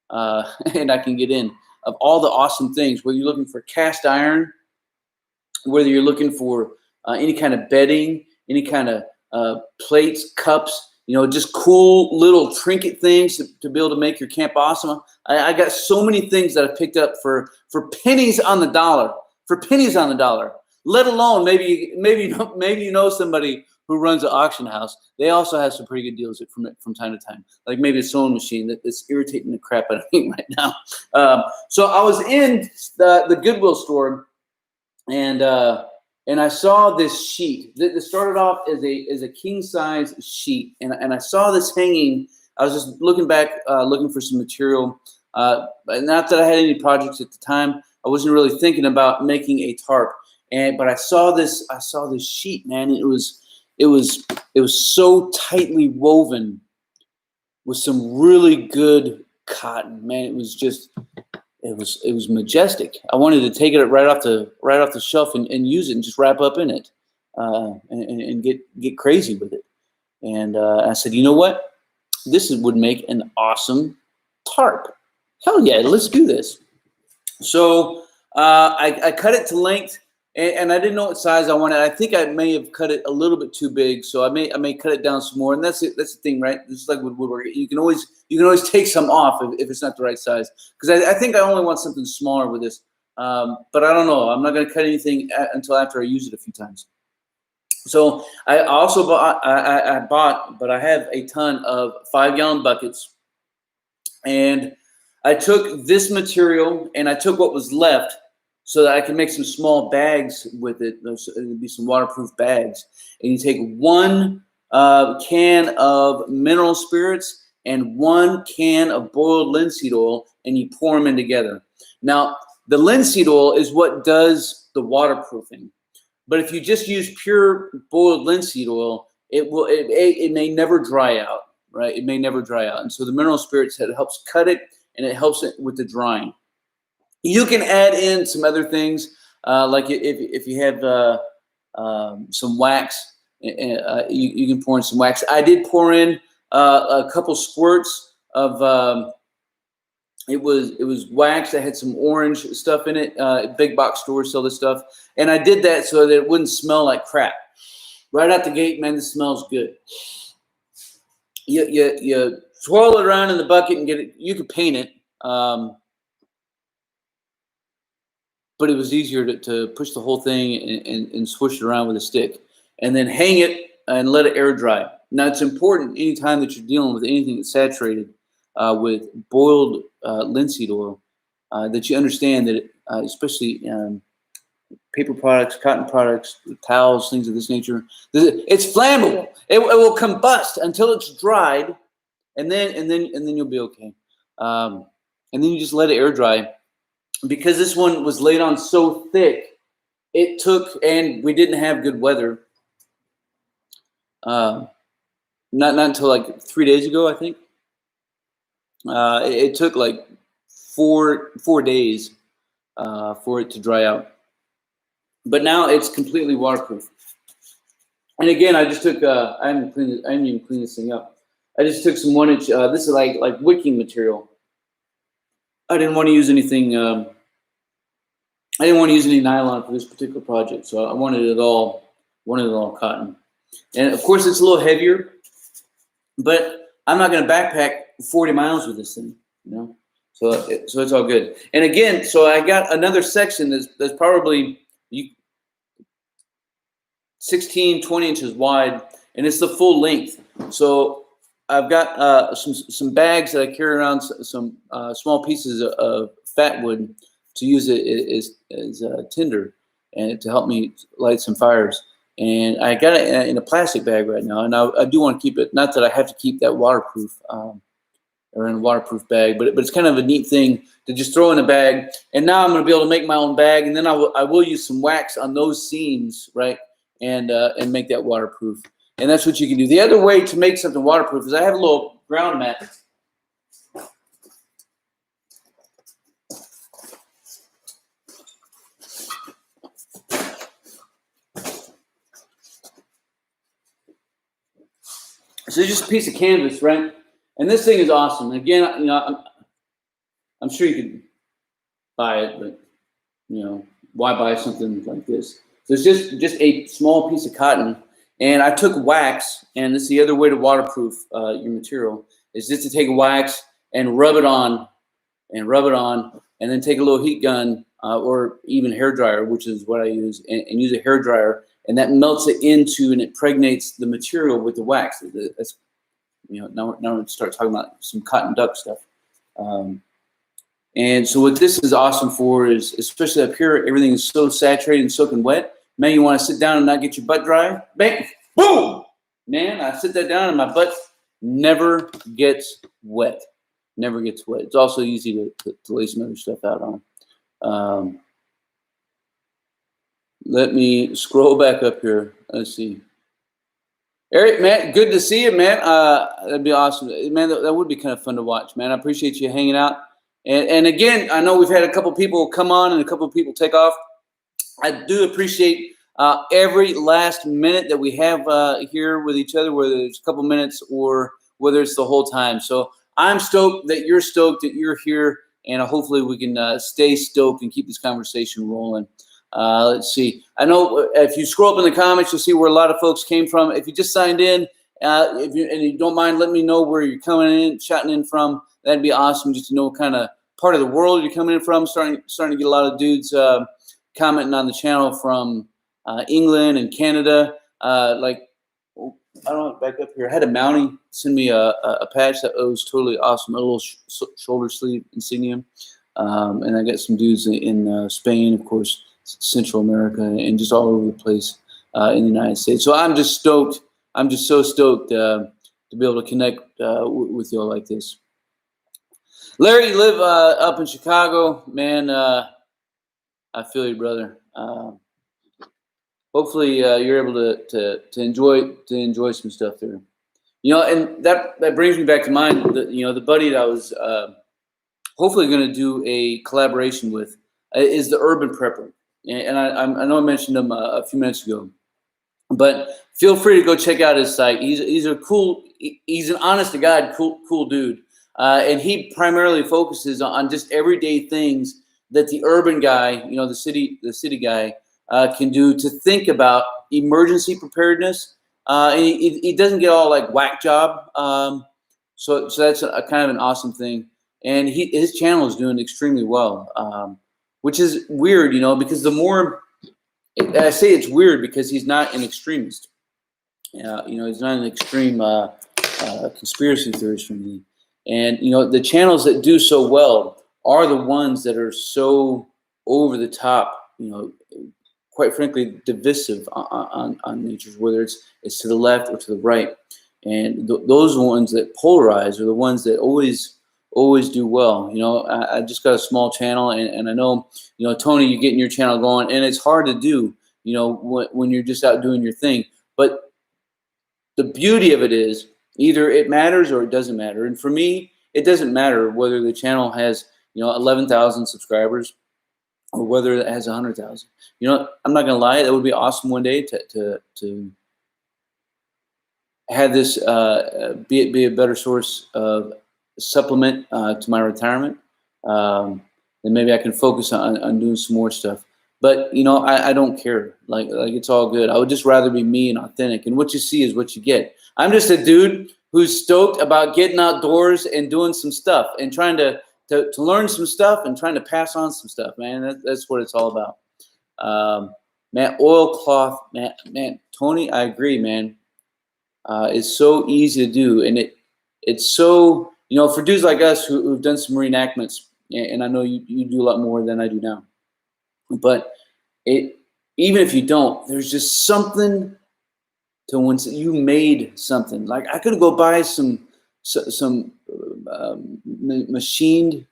and I can get in, of all the awesome things, whether you're looking for cast iron, whether you're looking for any kind of bedding, any kind of plates, cups, just cool little trinket things to be able to make your camp awesome. I got so many things that I picked up for pennies on the dollar, let alone maybe you know somebody who runs an auction house. They also have some pretty good deals from time to time, like maybe a sewing machine that's irritating the crap out of me right now. So I was in the Goodwill store, and I saw this sheet. This started off as a king size sheet, and I saw this hanging. I was just looking back, looking for some material. Not that I had any projects at the time. I wasn't really thinking about making a tarp, but I saw this sheet, man. It was so tightly woven with some really good cotton, man. It was majestic. I wanted to take it right off the shelf and use it and just wrap up in it and get crazy with it. And I said, you know what? This would make an awesome tarp. Hell yeah, let's do this. So I cut it to length. and I didn't know what size I wanted. I think I may have cut it a little bit too big, so I may cut it down some more. And that's it. That's the thing, right? It's like with woodwork. You can always take some off if it's not the right size. Because I think I only want something smaller with this. But I don't know. I'm not going to cut anything until after I use it a few times. So I also bought, but I have a ton of 5-gallon buckets, and I took this material and I took what was left so that I can make some small bags with it. It'd be some waterproof bags. And you take 1 can of mineral spirits and 1 can of boiled linseed oil, and you pour them in together. Now, the linseed oil is what does the waterproofing. But if you just use pure boiled linseed oil, it may never dry out, right? It may never dry out. And so the mineral spirits, it helps cut it, and it helps it with the drying. You can add in some other things, like if you have some wax, you can pour in some wax. I did pour in a couple squirts of it was wax that had some orange stuff in it. Big box stores sell this stuff, and I did that so that it wouldn't smell like crap. Right out the gate, man, this smells good. You swirl it around in the bucket and get it. You could paint it, but it was easier to push the whole thing and swish it around with a stick, and then hang it and let it air dry. Now, it's important anytime that you're dealing with anything that's saturated with boiled linseed oil, that you understand that, especially paper products, cotton products, towels, things of this nature, it's flammable. It will combust until it's dried, and then you'll be okay. And then you just let it air dry. Because this one was laid on so thick, it took, and we didn't have good weather. Not until like 3 days ago, I think. It took like four days for it to dry out. But now it's completely waterproof. And again, I just took, I haven't even cleaned this thing up. I just took some 1-inch, this is like wicking material. I didn't want to use anything, I didn't want to use any nylon for this particular project. So I wanted it all cotton. And of course it's a little heavier, but I'm not going to backpack 40 miles with this thing, you know? So it's all good. And again, so I got another section that's probably 16, 20 inches wide, and it's the full length. So I've got some bags that I carry around, some small pieces of fat wood to use it as tinder and to help me light some fires. And I got it in a plastic bag right now, and I do want to keep it. Not that I have to keep that waterproof or in a waterproof bag, but it's kind of a neat thing to just throw in a bag. And now I'm going to be able to make my own bag, and then I will use some wax on those seams, right, and make that waterproof. And that's what you can do. The other way to make something waterproof is I have a little ground mat. So it's just a piece of canvas, right? And this thing is awesome. Again, you know, I'm sure you could buy it, but you know, why buy something like this? So it's just a small piece of cotton, and I took wax, and this is the other way to waterproof your material is just to take wax and rub it on, and then take a little heat gun or even hair dryer, which is what I use, and use a hair dryer. And that melts it into and it impregnates the material with the wax. That's, you know, now we start talking about some cotton duck stuff. And so what this is awesome for is, especially up here, everything is so saturated and soaking wet. Man, you want to sit down and not get your butt dry? Bang! Boom! Man, I sit that down and my butt never gets wet. Never gets wet. It's also easy to lay some other stuff out on. Let me scroll back up here. Let's see. Eric, man, good to see you, man. That'd be awesome. Man, that would be kind of fun to watch, man. I appreciate you hanging out. And again, I know we've had a couple people come on and a couple people take off. I do appreciate every last minute that we have here with each other, whether it's a couple minutes or whether it's the whole time. So I'm stoked that you're here, and hopefully we can stay stoked and keep this conversation rolling. Let's see. I know if you scroll up in the comments, you'll see where a lot of folks came from. If you just signed in, and you don't mind, let me know where you're coming in, chatting in from. That'd be awesome, just to know what kind of part of the world you're coming in from. Starting to get a lot of dudes commenting on the channel from England and Canada. Like, I don't know, back up here. I had a Mountie send me a patch that was totally awesome, a little shoulder sleeve insignia. And I got some dudes in Spain, of course, Central America, and just all over the place in the United States. So I'm just stoked. I'm just so stoked to be able to connect with y'all like this. Larry, you live up in Chicago, man. I feel you, brother. Hopefully, you're able to enjoy some stuff there. You know, and that brings me back to mind. The buddy that I was hopefully going to do a collaboration with is the Urban Prepper, and I know I mentioned him a few minutes ago, but feel free to go check out his site. He's a cool, he's an honest to God cool dude, and he primarily focuses on just everyday things that the urban guy, the city guy, can do to think about emergency preparedness. And he doesn't get all like whack job. So that's a kind of an awesome thing. And his channel is doing extremely well, which is weird, because the more I say it's weird because he's not an extremist. He's not an extreme conspiracy theorist or anything. And the channels that do so well are the ones that are so over the top, quite frankly, divisive on natures, whether it's to the left or to the right. And those ones that polarize are the ones that always do well. I just got a small channel, and I know, Tony, you're getting your channel going, and it's hard to do, when you're just out doing your thing. But the beauty of it is either it matters or it doesn't matter. And for me, it doesn't matter whether the channel has, 11,000 subscribers or whether it has 100,000. I'm not gonna lie, that would be awesome one day to have this be a better source of supplement to my retirement. Then maybe I can focus on doing some more stuff. But I don't care. Like it's all good. I would just rather be me and authentic. And what you see is what you get. I'm just a dude who's stoked about getting outdoors and doing some stuff and trying to learn some stuff and trying to pass on some stuff, man. That's what it's all about. Man, oilcloth, man, Tony, I agree, man. It's so easy to do, and it's so, for dudes like us who've done some reenactments, and I know you do a lot more than I do now, but even if you don't, there's just something to when you made something. Like I could go buy some machined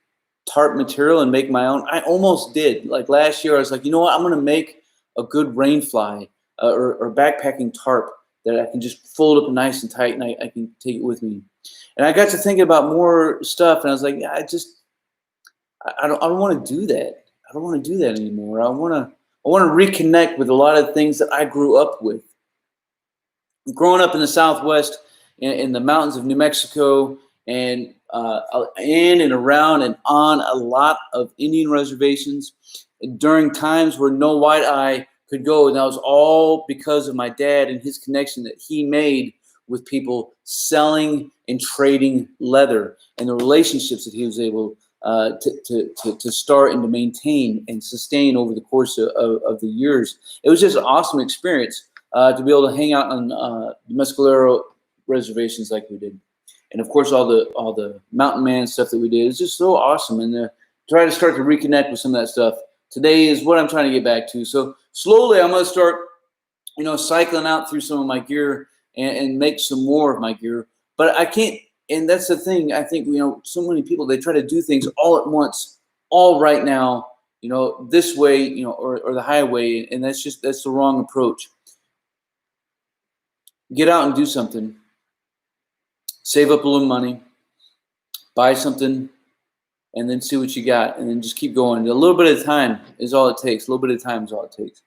tarp material and make my own. I almost did. Like last year, I was like, you know what? I'm going to make a good rainfly or backpacking tarp that I can just fold up nice and tight, and I can take it with me. And I got to thinking about more stuff, and I was like, yeah, I don't want to do that. I don't want to do that anymore. I want to reconnect with a lot of things that I grew up with. Growing up in the Southwest, in the mountains of New Mexico, and in and around and on a lot of Indian reservations, during times where no white eye could go, and that was all because of my dad and his connection that he made with people selling and trading leather, and the relationships that he was able to start and to maintain and sustain over the course of the years. It was just an awesome experience to be able to hang out on the Mescalero reservations like we did, and of course all the mountain man stuff that we did. It's just so awesome, and try to start to reconnect with some of that stuff today is what I'm trying to get back to. So slowly I'm going to start, cycling out through some of my gear and make some more of my gear. But I can't, and that's the thing. I think, so many people, they try to do things all at once, all right now, this way, or the highway. And that's the wrong approach. Get out and do something. Save up a little money, buy something, and then see what you got, and then just keep going. A little bit of time is all it takes. A little bit of time is all it takes.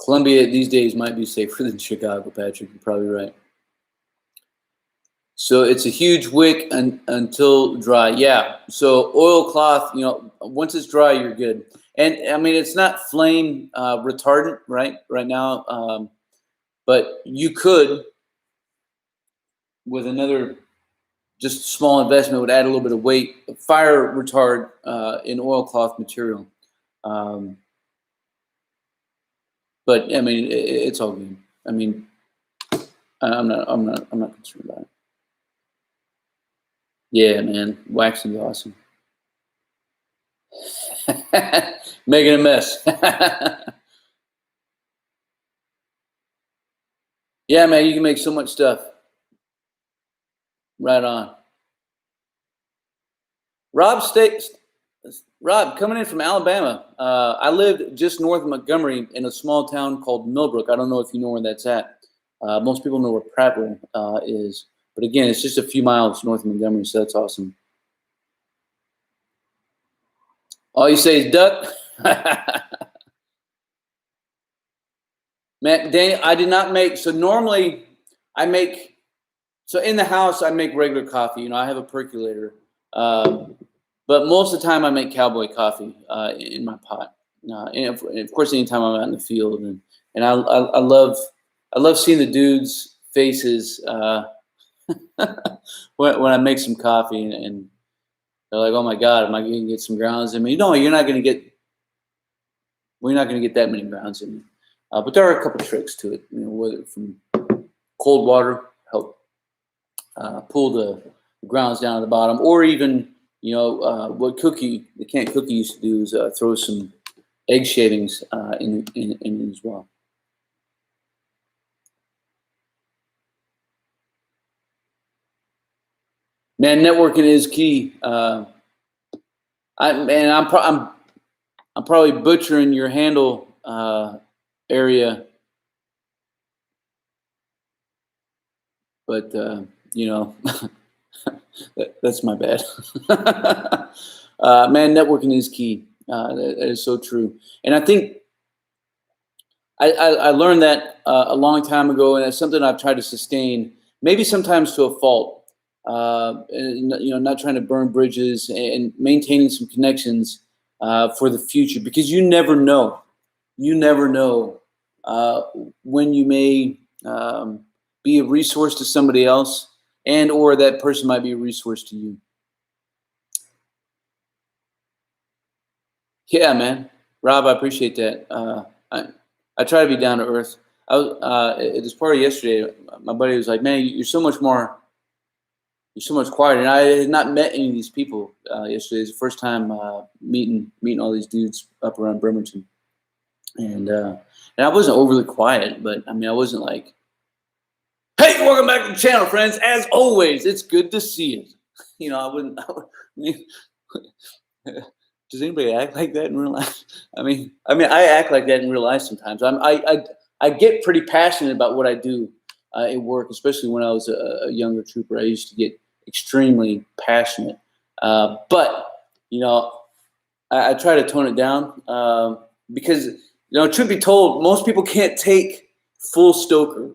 Columbia these days might be safer than Chicago, Patrick. You're probably right. So it's a huge wick until dry. Yeah. So oilcloth, once it's dry, you're good. And I mean, it's not flame retardant, right now. But you could, with another just small investment, would add a little bit of weight, fire retard in oilcloth material. But I mean, it's all good. I mean, I'm not concerned about it. Yeah, man, waxing is awesome. Making a mess. Yeah, man, you can make so much stuff. Right on. Rob coming in from Alabama. I lived just north of Montgomery in a small town called Millbrook. I don't know if you know where that's at. Most people know where Prattville is. But again, it's just a few miles north of Montgomery, so that's awesome. All you say is duck. Man, Danny, I did not make. So normally I make. So in the house, I make regular coffee. I have a percolator. But most of the time, I make cowboy coffee in my pot. And of course, anytime I'm out in the field, and I love seeing the dudes' faces when I make some coffee, and they're like, "Oh my God, am I going to get some grounds in me?" No, you're not going to get. We're not going to get that many grounds in me. But there are a couple tricks to it. Whether from cold water help pull the grounds down to the bottom, or even what the canned cookie used to do is throw some egg shavings in it as well. Man, networking is key. I'm probably butchering your handle area, but that's my bad. Man, networking is key. That is so true, and I think I learned that a long time ago, and it's something I've tried to sustain, maybe sometimes to a fault. And, not trying to burn bridges and maintaining some connections for the future, because you never know. You never know when you may be a resource to somebody else, and or that person might be a resource to you. Yeah, man. Rob, I appreciate that. I try to be down to earth. I was at this party yesterday. My buddy was like, "Man, you're so much quieter." And I had not met any of these people yesterday. It's the first time meeting all these dudes up around Bremerton, and I wasn't overly quiet, but I mean, I wasn't like, "Hey, welcome back to the channel, friends. As always, it's good to see you." I wouldn't. Does anybody act like that in real life? I mean, I act like that in real life sometimes. I get pretty passionate about what I do at work, especially when I was a younger trooper. I used to get extremely passionate, but I try to tone it down because truth be told, most people can't take full Stoker.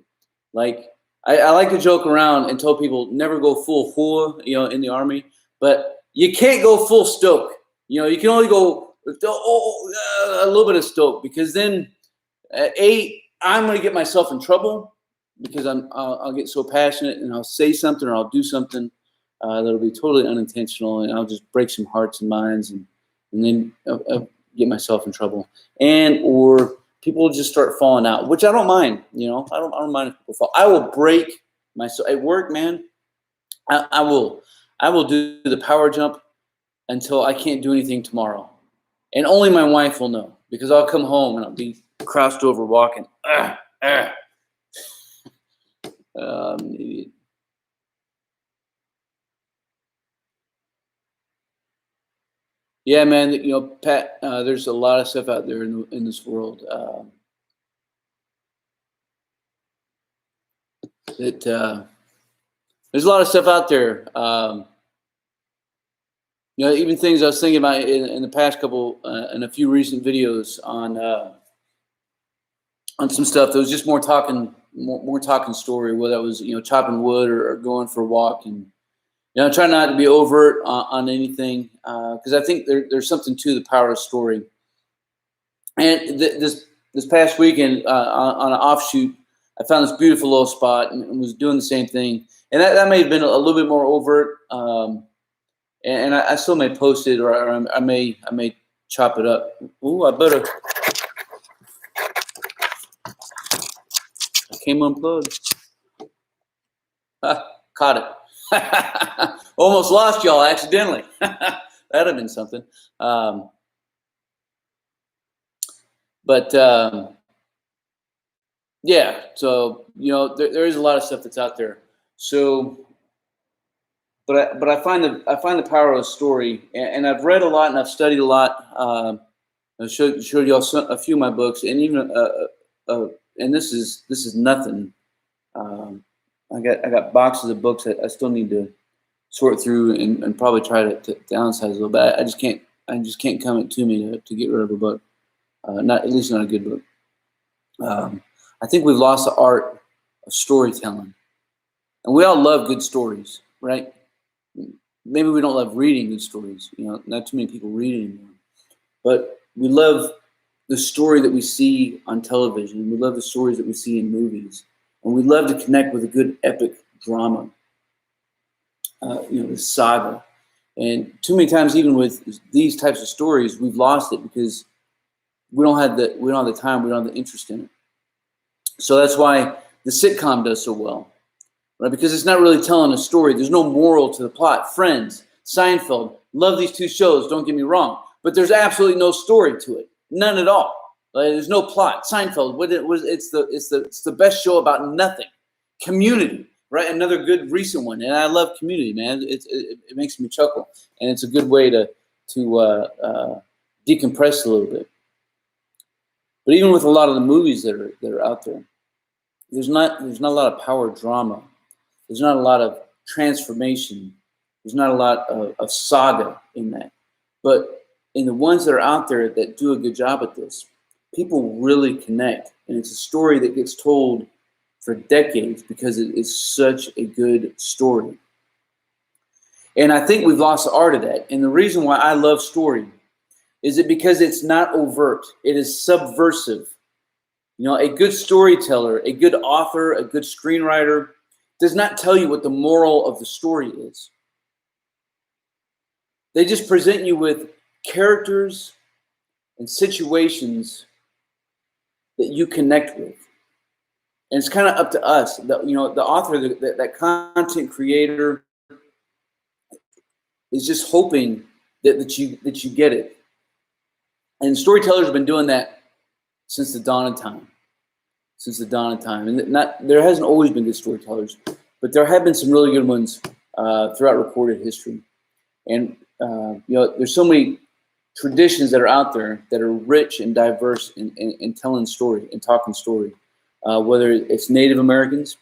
Like I like to joke around and tell people never go full hua, in the Army, but you can't go full Stoke. You can only go a little bit of Stoke, because then I'm going to get myself in trouble, because I'll get so passionate, and I'll say something or I'll do something that'll be totally unintentional, and I'll just break some hearts and minds, and then get myself in trouble, or people will just start falling out, which I don't mind. I don't mind if people fall. I will break myself at work, man. I will do the power jump until I can't do anything tomorrow, and only my wife will know, because I'll come home and I'll be crouched over walking. I'm an idiot. Yeah, man. Pat. There's a lot of stuff out there in this world that there's a lot of stuff out there. Even things I was thinking about in the past couple, in a few recent videos on some stuff that was just more talking more talking story, whether it was chopping wood or going for a walk, and try not to be overt on anything, because I think there's something to the power of story. And this past weekend on an offshoot, I found this beautiful little spot and was doing the same thing, and that may have been a little bit more overt, and I still may post it, or I may chop it up. Ooh, I came unplugged. Caught it. Almost lost y'all accidentally. That'd have been something. Yeah, so there is a lot of stuff that's out there. So, but I find the power of a story, and I've read a lot and I've studied a lot. I showed y'all a few of my books, and even and this is nothing. I got boxes of books that I still need to sort through and probably try to downsize a little bit. I just can't come it to me to get rid of a book. Not at least not a good book. I think we've lost the art of storytelling, and we all love good stories, right? Maybe we don't love reading good stories. Not too many people read anymore, but we love the story that we see on television. We love the stories that we see in movies, and we love to connect with a good epic drama. The saga, and too many times, even with these types of stories, we've lost it because we don't have the time, we don't have the interest in it. So that's why the sitcom does so well, right? Because it's not really telling a story. There's no moral to the plot. Friends, Seinfeld, love these two shows, don't get me wrong, but there's absolutely no story to it, none at all. Like, there's no plot. Seinfeld, it's the best show about nothing. Community, right? Another good recent one, and I love Community, man. It makes me chuckle, and it's a good way to decompress a little bit. But even with a lot of the movies that are out there, there's not a lot of power drama. There's not a lot of transformation. There's not a lot of saga in that. But in the ones that are out there that do a good job at this, people really connect. And it's a story that gets told for decades because it is such a good story. And I think we've lost the art of that. And the reason why I love story is it because it's not overt. It is subversive. A good storyteller, a good author, a good screenwriter does not tell you what the moral of the story is. They just present you with characters and situations that you connect with. And it's kind of up to us. The author, that content creator is just hoping that you get it. And storytellers have been doing that since the dawn of time. And there hasn't always been good storytellers, but there have been some really good ones throughout recorded history. And there's so many traditions that are out there that are rich and diverse in telling story and talking story. Whether it's Native Americans,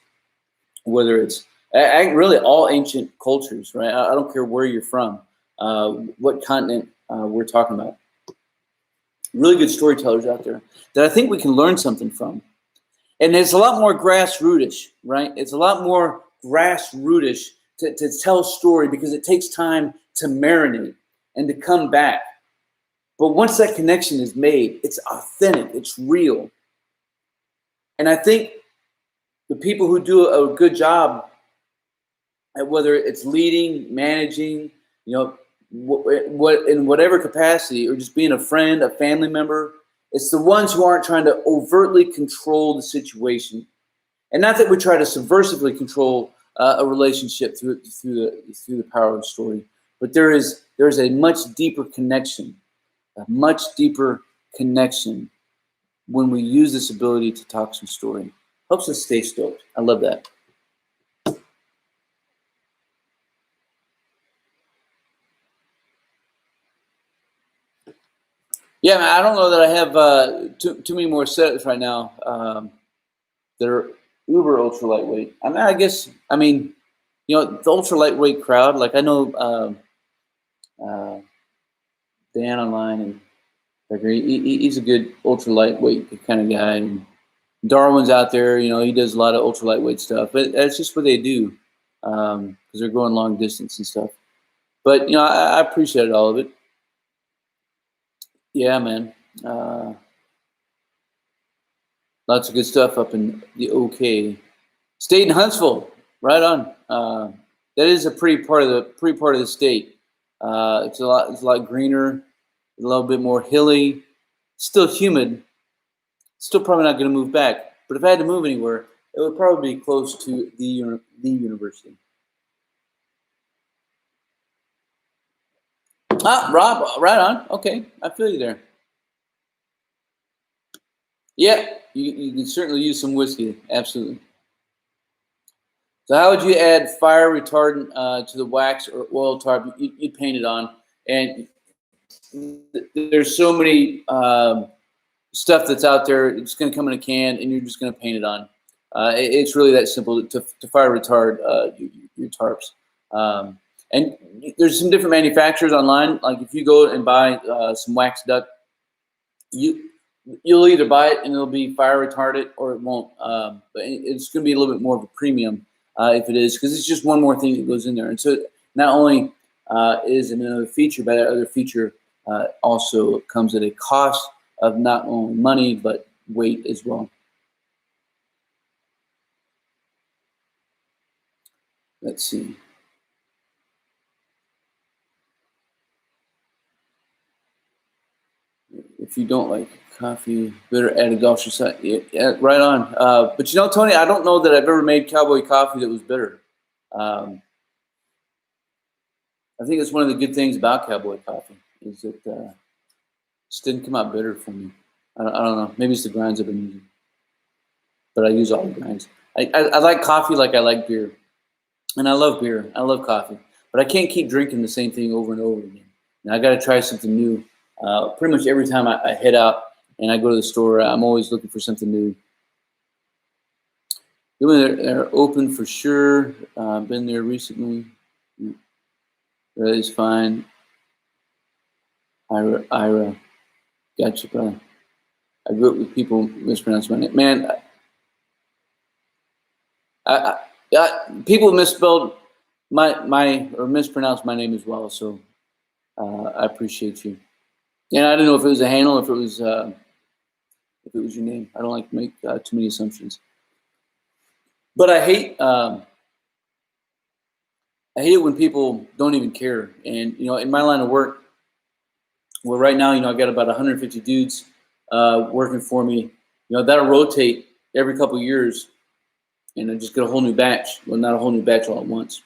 whether it's really all ancient cultures, right? I don't care where you're from, what continent we're talking about. Really good storytellers out there that I think we can learn something from. And it's a lot more grassrootish, right? It's a lot more grassrootish to tell a story because it takes time to marinate and to come back. But once that connection is made, it's authentic, it's real. And I think the people who do a good job at whether it's leading, managing, what in whatever capacity, or just being a friend, a family member, it's the ones who aren't trying to overtly control the situation. And not that we try to subversively control a relationship through the power of story, but there is a much deeper connection when we use this ability to talk some story. Helps us stay stoked. I love that. Yeah, man, I don't know that I have too many more setups right now that are uber ultra lightweight. I mean, the ultra lightweight crowd. Like I know Dan online, and he's a good ultra lightweight kind of guy. And Darwin's out there, he does a lot of ultra lightweight stuff, but that's just what they do because they're going long distance and stuff. But I appreciate all of it. Yeah, man. Lots of good stuff up in the OK. Stayed in Huntsville, right on. That is a pretty part of the state. It's a lot greener, a little bit more hilly, still humid. Still probably not going to move back. But if I had to move anywhere, it would probably be close to the university. Rob, right on. Okay, I feel you there. Yeah, you can certainly use some whiskey. Absolutely. So how would you add fire retardant to the wax or oil tarp you paint it on? And there's so many stuff that's out there. It's going to come in a can, and you're just going to paint it on. It's really that simple to fire retard your tarps. And there's some different manufacturers online. Like if you go and buy some wax duck, you'll either buy it and it'll be fire retardant or it won't. But it's going to be a little bit more of a premium if it is, because it's just one more thing that goes in there. And so not only is it another feature, but that other feature also comes at a cost of not only money but weight as well. Let's see. If you don't like coffee, bitter, add a Gulf shot. Yeah, right on. But Tony, I don't know that I've ever made cowboy coffee that was bitter. I think it's one of the good things about cowboy coffee is that it just didn't come out bitter for me. I don't know. Maybe it's the grinds I've been using, but I use all the grinds. I like coffee like I like beer, and I love beer. I love coffee, but I can't keep drinking the same thing over and over again. And I got to try something new. Pretty much every time I head out and I go to the store, I'm always looking for something new. They're open for sure. Been there recently. That is fine. Ira. Gotcha, brother. I grew up with people mispronounce my name. Man, people misspelled my or mispronounced my name as well. So I appreciate you. And I don't know if it was a handle, if it was your name. I don't like to make too many assumptions. But I hate it when people don't even care. And in my line of work, well, right now, I got about 150 dudes working for me. That'll rotate every couple of years, and I just get a whole new batch. Well, not a whole new batch all at once,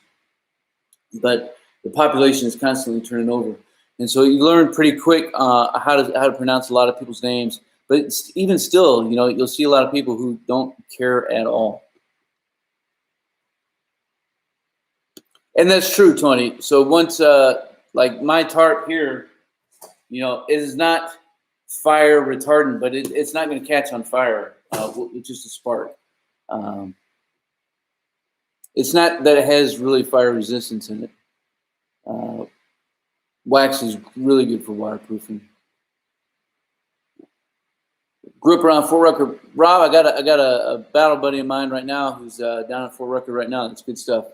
but the population is constantly turning over. And so you learn pretty quick how to pronounce a lot of people's names. But even still, you'll see a lot of people who don't care at all. And that's true, Tony. So once, like my tarp here, it is not fire retardant, but it's not going to catch on fire with just a spark. It's not that it has really fire resistance in it. Wax is really good for waterproofing. Grew up around Fort Rucker. Rob, I got a battle buddy of mine right now who's down at Fort Rucker right now. That's good stuff.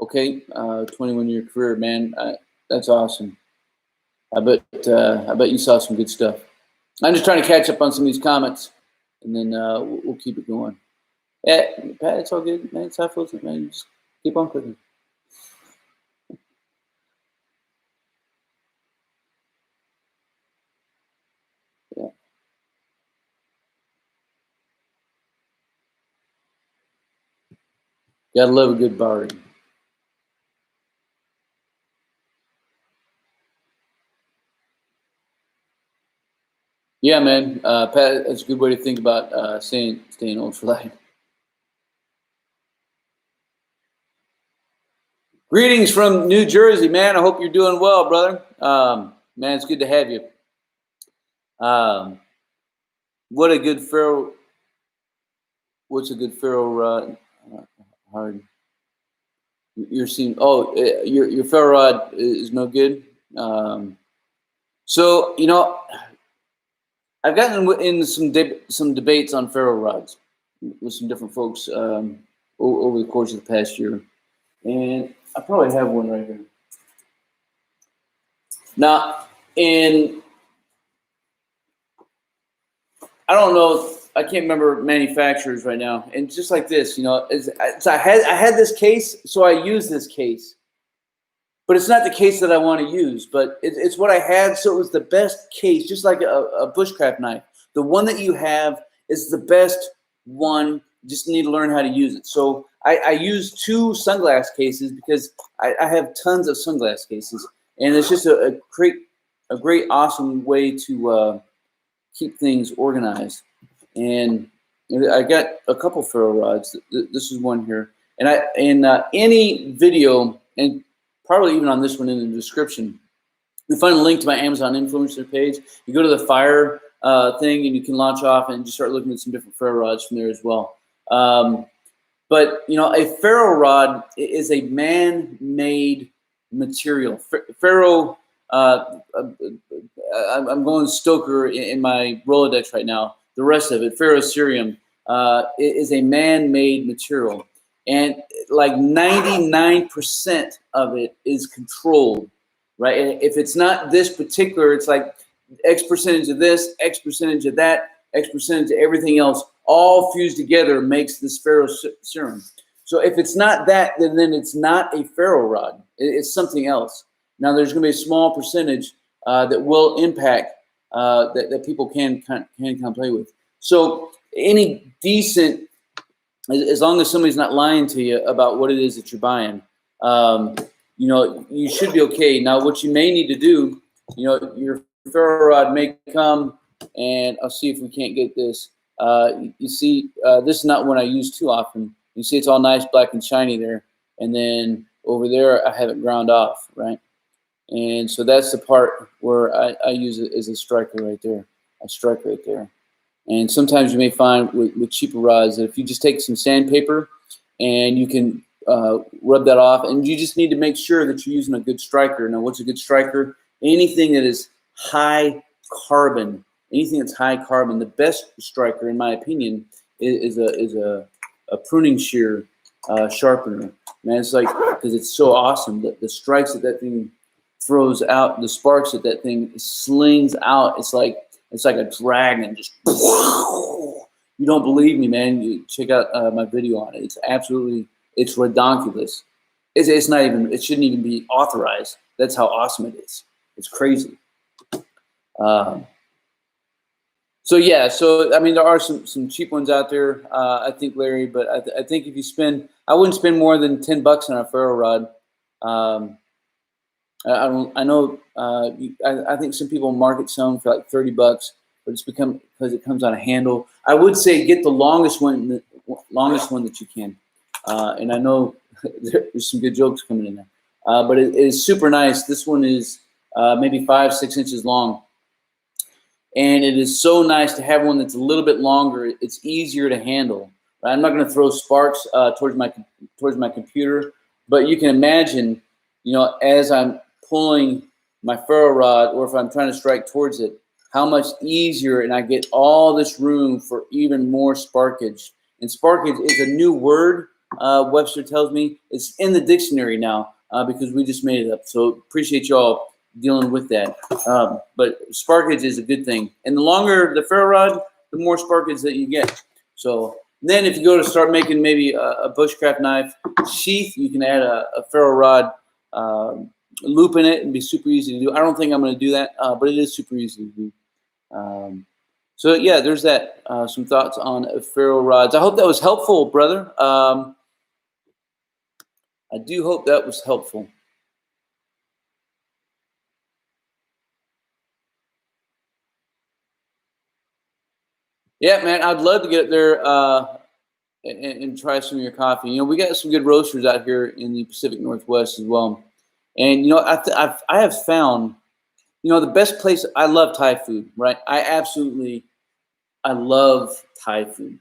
Okay, 21-year career, man. That's awesome. I bet you saw some good stuff. I'm just trying to catch up on some of these comments, and then we'll keep it going. Yeah, Pat, it's all good, man. It's how it feels, man. You just keep on clicking. Yeah. Gotta love a good bargain. Yeah, man. Pat, that's a good way to think about staying ultralight. Greetings from New Jersey, man. I hope you're doing well, brother. Man, it's good to have you. What a good ferro. What's a good ferro rod? Hard. You're seeing. Oh, your ferro rod is no good. So I've gotten in some debates on ferro rods. with some different folks over the course of the past year. And I probably have one right here. Now, I don't know, I can't remember manufacturers right now. And just like this, I had this case, so I used this case. But it's not the case that I want to use, but it's what I had, so it was the best case, just like a bushcraft knife. The one that you have is the best one. You just need to learn how to use it. So I use 2 sunglass cases because I have tons of sunglass cases, and it's just a great, awesome way to keep things organized. And I got a couple ferro rods. This is one here, and any video and probably even on this one in the description, you find a link to my Amazon influencer page. You go to the fire thing and you can launch off and just start looking at some different ferro rods from there as well. But a ferro rod is a man-made material. Ferro, I'm going Stoker in my Rolodex right now. The rest of it, ferrocerium, is a man-made material. And like 99% of it is controlled, right? And if it's not this particular, it's like X percentage of this, X percentage of that, X percentage of everything else, all fused together makes this ferrocerium. So if it's not that, then it's not a ferro rod. It's something else. Now there's going to be a small percentage that will impact that people can kind of play with. So any decent, as long as somebody's not lying to you about what it is that you're buying, you should be okay. Now, what you may need to do, your ferro rod may come, and I'll see if we can't get this. You see, this is not one I use too often. You see it's all nice, black and shiny there. And then over there, I have it ground off, right? And so that's the part where I use it as a striker right there. I strike right there. And sometimes you may find with cheaper rods that if you just take some sandpaper and you can rub that off, and you just need to make sure that you're using a good striker. Now, what's a good striker? Anything that is high carbon. Anything that's high carbon. The best striker, in my opinion, is a pruning shear sharpener. Man, it's like, because it's so awesome. The strikes that thing throws out, the sparks that thing slings out. It's like a dragon. Just you don't believe me, man? You check out my video on it. It's redonkulous. It's not even. It shouldn't even be authorized. That's how awesome it is. It's crazy. So yeah. So I mean, there are some cheap ones out there. I think, Larry, but I think if you spend, I wouldn't spend more than $10 on a ferro rod. I know. I think some people market some for like $30, but it's become because it comes on a handle. I would say get the longest one that you can. And I know there's some good jokes coming in there, but it is super nice. This one is maybe 5-6 inches long, and it is so nice to have one that's a little bit longer. It's easier to handle. Right? I'm not going to throw sparks towards my computer, but you can imagine, as I'm pulling my ferro rod, or if I'm trying to strike towards it, how much easier, and I get all this room for even more sparkage. And sparkage is a new word, Webster tells me. It's in the dictionary now because we just made it up. So appreciate y'all dealing with that. But sparkage is a good thing. And the longer the ferro rod, the more sparkage that you get. So then if you go to start making maybe a bushcraft knife sheath, you can add a ferro rod loop in it and be super easy to do. I don't think I'm going to do that, but it is super easy to do. So yeah, there's that. Some thoughts on ferro rods. I hope that was helpful, brother. I do hope that was helpful. Yeah, man, I'd love to get up there and try some of your coffee. We got some good roasters out here in the Pacific Northwest as well. And I have found, the best place. I love Thai food, right? I love Thai food,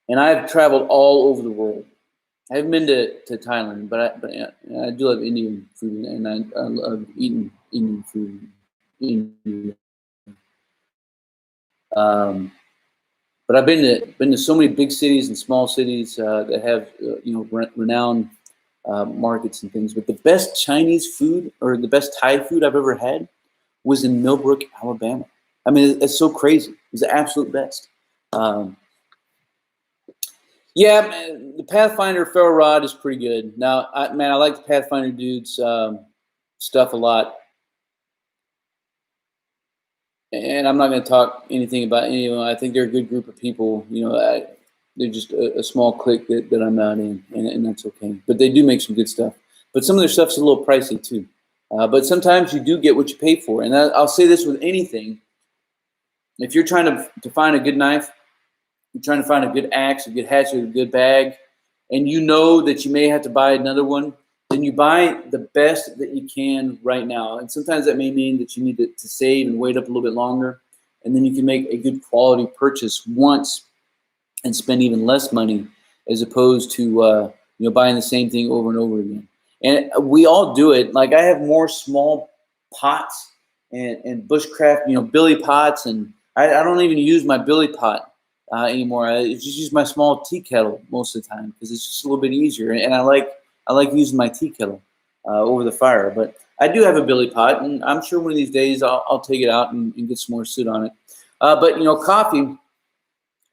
and I've traveled all over the world. I haven't been to Thailand, but I do love Indian food, and I love eating Indian food. But I've been to so many big cities and small cities that have renowned markets and things. But the best Chinese food or the best Thai food I've ever had was in Millbrook, Alabama. I mean, it's so crazy. It was the absolute best. Yeah, man, the Pathfinder ferro rod is pretty good. Now, I like the Pathfinder dudes stuff a lot. And I'm not going to talk anything about any of them. I think they're a good group of people. They're just a small clique that I'm not in, and that's okay. But they do make some good stuff. But some of their stuff's a little pricey too. But sometimes you do get what you pay for. And I'll say this with anything. If you're trying to find a good knife, you're trying to find a good axe, a good hatchet, a good bag, and you know that you may have to buy another one, then you buy the best that you can right now. And sometimes that may mean that you need to save and wait up a little bit longer, and then you can make a good quality purchase once and spend even less money as opposed to buying the same thing over and over again. And we all do it. Like I have more small pots and bushcraft, billy pots, and I don't even use my billy pot anymore. I just use my small tea kettle most of the time because it's just a little bit easier, and I like using my tea kettle over the fire. But I do have a billy pot, and I'm sure one of these days I'll take it out and get some more soot on it. But coffee,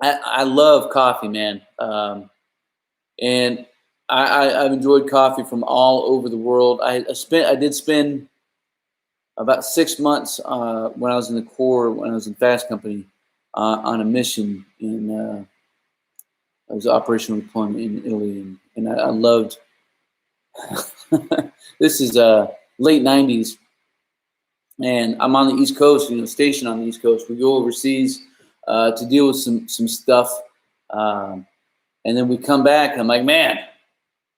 I love coffee, man, and I've enjoyed coffee from all over the world. I did spend about 6 months when I was in the Corps, when I was in Fast Company, on a mission in I was operational deployment in Italy, and I loved. This is late '90s, and I'm on the East Coast, stationed on the East Coast. We go overseas to deal with some stuff, and then we come back. And I'm like, man,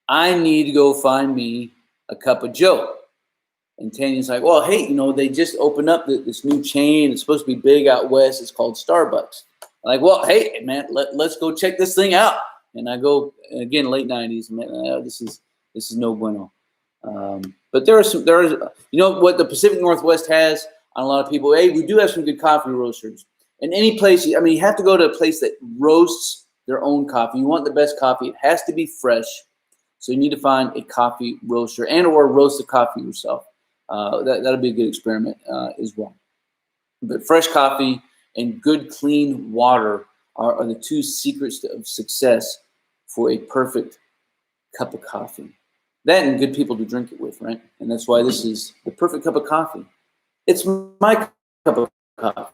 I need to go find me a cup of Joe. And Tanya's like, well, hey, they just opened up this new chain. It's supposed to be big out west. It's called Starbucks. I'm like, well, hey, man, let's go check this thing out. And I go, again, late 90s. Man, this is no bueno. But there is what the Pacific Northwest has on a lot of people. Hey, we do have some good coffee roasters. In any place, you have to go to a place that roasts their own coffee. You want the best coffee. It has to be fresh. So you need to find a coffee roaster or roast the coffee yourself. That'll be a good experiment as well. But fresh coffee and good clean water are the two secrets of success for a perfect cup of coffee. That and good people to drink it with, right? And that's why this is the perfect cup of coffee. It's my cup of coffee.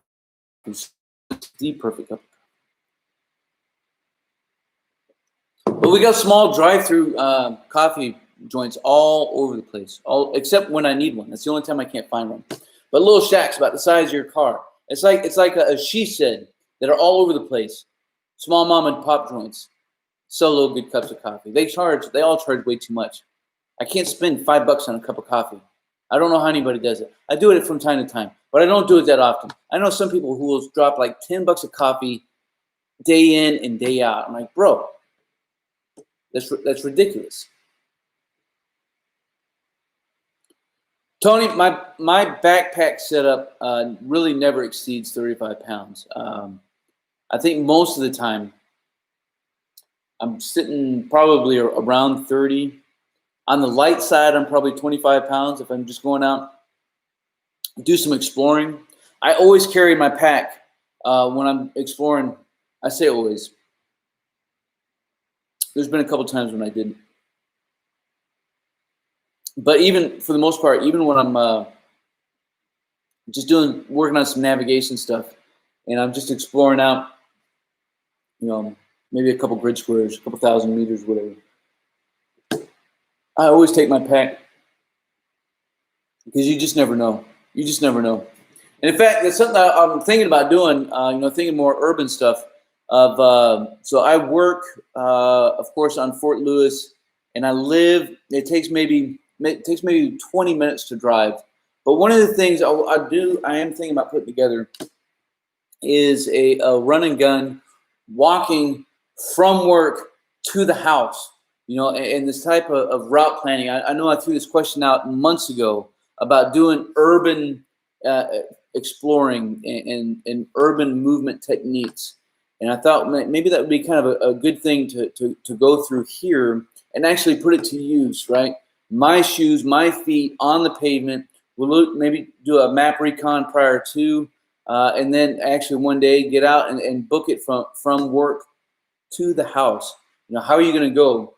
It's the perfect cup of coffee. But we got small drive-through coffee joints all over the place, except when I need one. That's the only time I can't find one. But little shacks about the size of your car. It's like a she said that are all over the place. Small mom and pop joints sell little good cups of coffee. They all charge way too much. I can't spend $5 on a cup of coffee. I don't know how anybody does it. I do it from time to time, but I don't do it that often. I know some people who will drop like $10 of coffee day in and day out. I'm like, bro, that's ridiculous. Tony, my backpack setup really never exceeds 35 pounds. I think most of the time I'm sitting probably around 30. On the light side, I'm probably 25 pounds if I'm just going out, do some exploring. I always carry my pack when I'm exploring. I say always. There's been a couple times when I didn't. But even for the most part, even when I'm just working on some navigation stuff, and I'm just exploring out, maybe a couple grid squares, a couple thousand meters, whatever. I always take my pack because you just never know. You just never know. And in fact, that's something I'm thinking about doing. Thinking more urban stuff. So I work, of course, on Fort Lewis, and I live. It takes maybe 20 minutes to drive. But one of the things I am thinking about putting together is a run and gun, walking from work to the house. And this type of route planning. I know I threw this question out months ago about doing urban exploring and urban movement techniques. And I thought maybe that would be kind of a good thing to go through here and actually put it to use, right? My shoes, my feet on the pavement. We'll maybe do a map recon prior to, and then actually one day get out and book it from work to the house. You know, how are you going to go?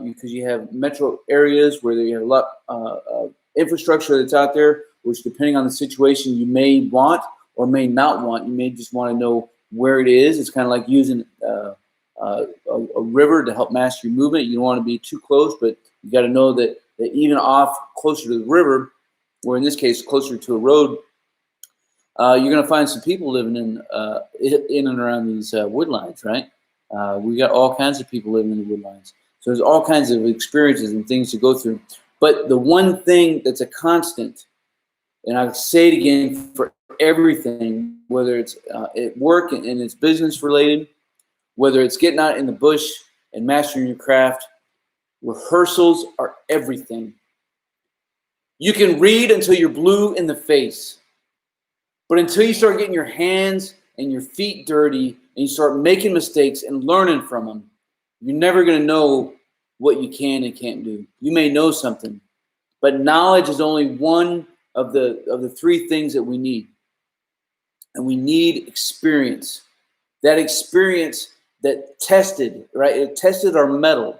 Because you have metro areas where you have a lot of infrastructure that's out there, which depending on the situation you may want or may not want. You may just want to know where it is. It's kind of like using a river to help master your movement. You don't want to be too close, but you got to know that even off closer to the river, or in this case closer to a road, you're going to find some people living in and around these wood lines, right? We got all kinds of people living in the wood lines. So there's all kinds of experiences and things to go through. But the one thing that's a constant, and I say it again for everything, whether it's at work and it's business related, whether it's getting out in the bush and mastering your craft, rehearsals are everything. You can read until you're blue in the face, but until you start getting your hands and your feet dirty and you start making mistakes and learning from them, you're never going to know what you can and can't do. You may know something, but knowledge is only one of the three things that we need. And we need experience. That experience that tested, right? It tested our mettle.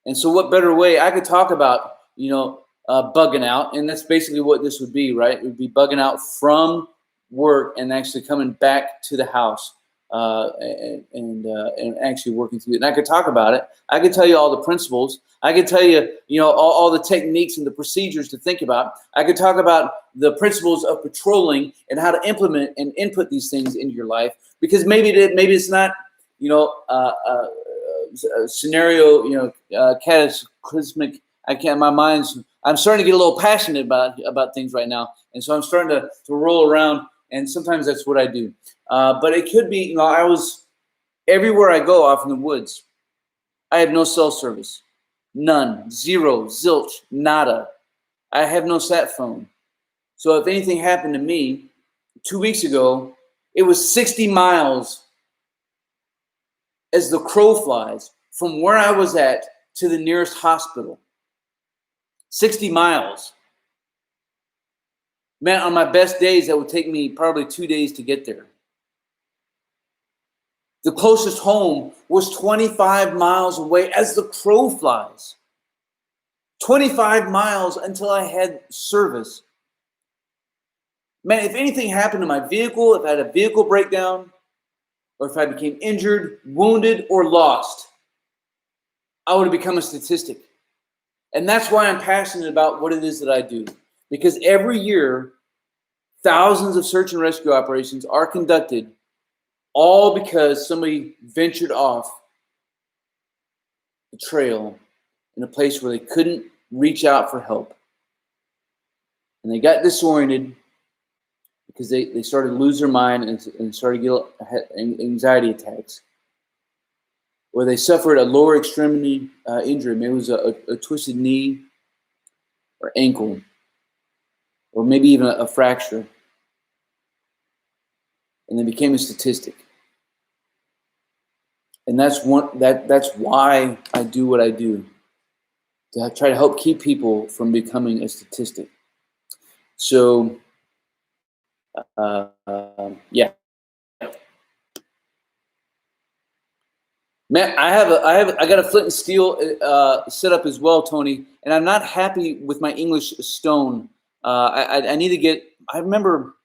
And so what better way? I could talk about, bugging out, and that's basically what this would be, right? It would be bugging out from work and actually coming back to the house and actually working through it. And I could talk about it. I could tell you all the principles. I could tell you, all the techniques and the procedures to think about. I could talk about the principles of patrolling and how to implement and input these things into your life. Because maybe it's not, scenario, cataclysmic. I'm starting to get a little passionate about things right now. And so I'm starting to roll around, and sometimes that's what I do. But it could be, I was everywhere I go off in the woods. I have no cell service. None. Zero. Zilch. Nada. I have no sat phone. So if anything happened to me 2 weeks ago, it was 60 miles as the crow flies from where I was at to the nearest hospital. 60 miles. Man, on my best days, that would take me probably 2 days to get there. The closest home was 25 miles away as the crow flies. 25 miles until I had service. Man, if anything happened to my vehicle, if I had a vehicle breakdown, or if I became injured, wounded, or lost, I would have become a statistic. And that's why I'm passionate about what it is that I do. Because every year, thousands of search and rescue operations are conducted, all because somebody ventured off the trail in a place where they couldn't reach out for help. And they got disoriented because they started to lose their mind and started to get anxiety attacks. Or they suffered a lower extremity injury. Maybe it was a twisted knee or ankle, or maybe even a fracture. And they became a statistic. And that's why I do what I do, to try to help keep people from becoming a statistic. So, yeah. Man, I got a flint and steel set up as well, Tony, and I'm not happy with my English stone. I need to get. I remember,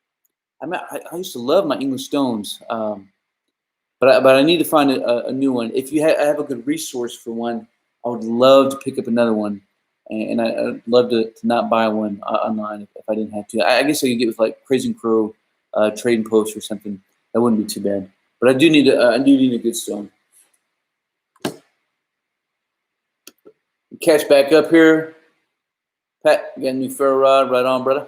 I used to love my English stones, but I need to find a new one. If I have a good resource for one, I would love to pick up another one, and I'd love to not buy one online if I didn't have to. I guess I could get with like Crazy Crow Trading Post or something. That wouldn't be too bad. But I do need a good stone. Catch back up here. Pat, you got a new ferro rod. Right on, brother.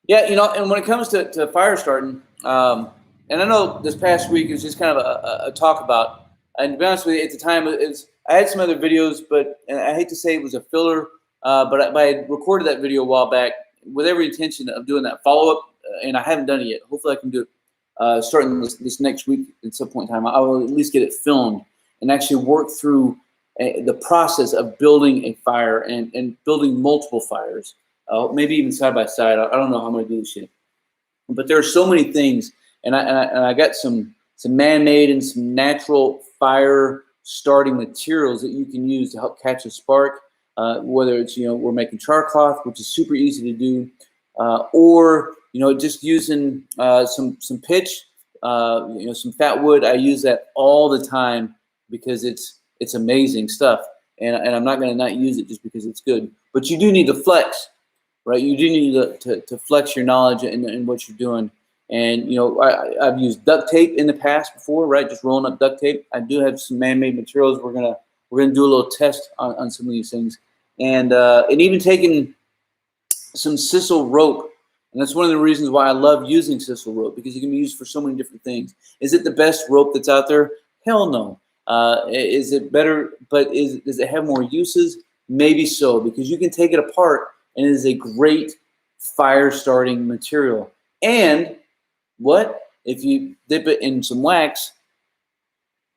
Yeah, and when it comes to fire starting, and I know this past week is just kind of a talk about, and to be honest with you, at the time, I had some other videos, and I hate to say it was a filler, but I had recorded that video a while back with every intention of doing that follow-up and I haven't done it yet. Hopefully I can do it starting this next week at some point in time. I will at least get it filmed and actually work through the process of building a fire and building multiple fires, maybe even side by side. I don't know how I'm going to do this yet. But there are so many things, and I got some man-made and some natural fire starting materials that you can use to help catch a spark. Whether it's we're making char cloth, which is super easy to do, or just using some pitch, some fat wood. I use that all the time because it's amazing stuff, and I'm not going to not use it just because it's good. But you do need to flex. Right, you do need to flex your knowledge in what you're doing, and I've used duct tape in the past before, right? Just rolling up duct tape. I do have some man-made materials. We're gonna do a little test on some of these things, and even taking some sisal rope, and that's one of the reasons why I love using sisal rope, because it can be used for so many different things. Is it the best rope that's out there? Hell no. Is it better? But does it have more uses? Maybe so, because you can take it apart. And it is a great fire starting material. And what if you dip it in some wax?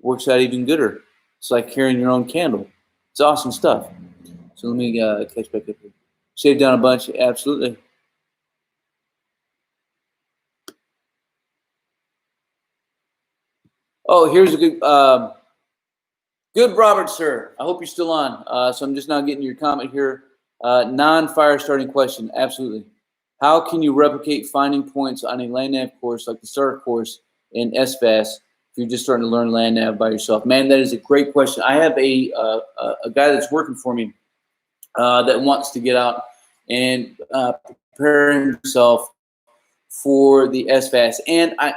Works out even gooder. It's like carrying your own candle. It's awesome stuff. So let me catch back up here. Shave down a bunch, absolutely. Oh, here's a good Robert, sir. I hope you're still on. So I'm just now getting your comment here. Non-fire starting question, absolutely. How can you replicate finding points on a land nav course like the starter course in SFAS if you're just starting to learn land nav by yourself? Man, that is a great question. I have a guy that's working for me that wants to get out and prepare himself for the SFAS, and I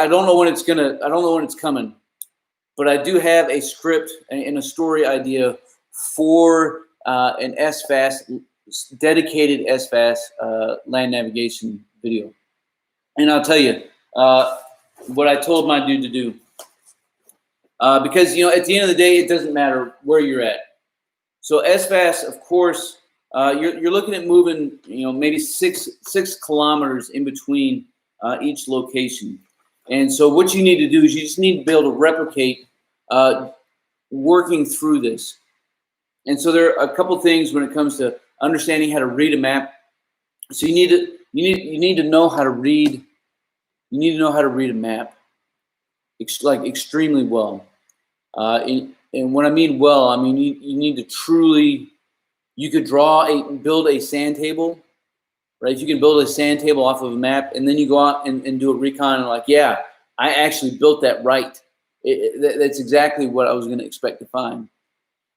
don't know when it's coming, but I do have a script and a story idea for an SFAS, dedicated SFAS land navigation video. And I'll tell you what I told my dude to do. Because, at the end of the day, it doesn't matter where you're at. So SFAS, of course, you're looking at moving, maybe six kilometers in between each location. And so what you need to do is you just need to be able to replicate working through this. And so there are a couple things when it comes to understanding how to read a map. So you need to know how to read. You need to know how to read a map, extremely well. And when I mean well, I mean you need to truly. You could build a sand table, right? If you can build a sand table off of a map, and then you go out and do a recon, and yeah, I actually built that right. That's exactly what I was going to expect to find.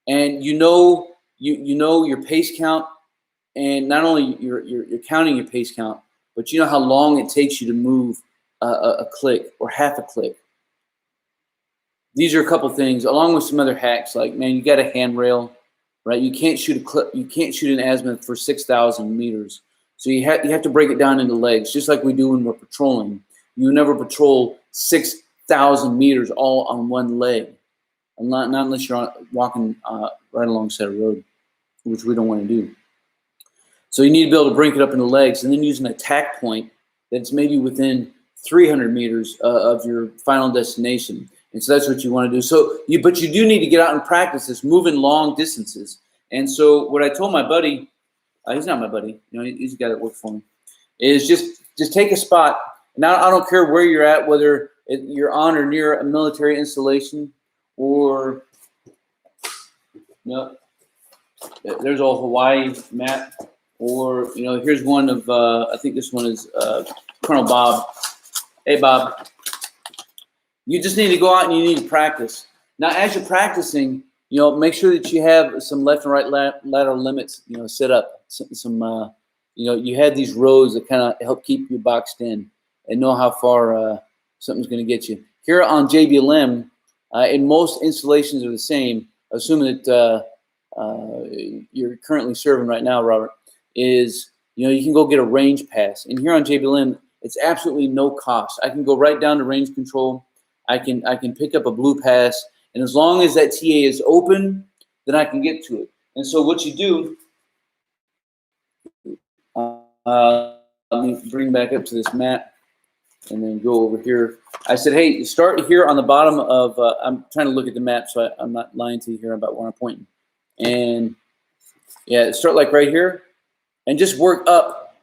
And you know your pace count, and not only you're counting your pace count, but you know how long it takes you to move a click or half a click. These are a couple things, along with some other hacks. Like, man, you got a handrail, right? You can't shoot an azimuth for 6,000 meters. So you have to break it down into legs, just like we do when we're patrolling. You never patrol 6,000 meters all on one leg. Not unless you're walking right alongside a road, which we don't want to do. So you need to be able to break it up into legs, and then use an attack point that's maybe within 300 meters of your final destination. And so that's what you want to do. But you do need to get out and practice this, moving long distances. And so what I told my buddy, he's not my buddy, he's a guy that works for me, is just take a spot. Now I don't care where you're at, whether you're on or near a military installation. Or, there's a Hawaii map. Or, here's one of, I think this one is Colonel Bob. Hey, Bob. You just need to go out and you need to practice. Now, as you're practicing, make sure that you have some left and right lateral limits, set up. You have these rows that kind of help keep you boxed in and know how far something's going to get you. Here on JBLM, and most installations are the same, assuming that you're currently serving right now, Robert, is, you can go get a range pass. And here on JBLM, it's absolutely no cost. I can go right down to range control. I can pick up a blue pass. And as long as that TA is open, then I can get to it. And so what you do, Let me bring back up to this map and then go over here. I said, hey, start here on the bottom of, I'm trying to look at the map so I'm not lying to you here about where I'm pointing. And yeah, start like right here and just work up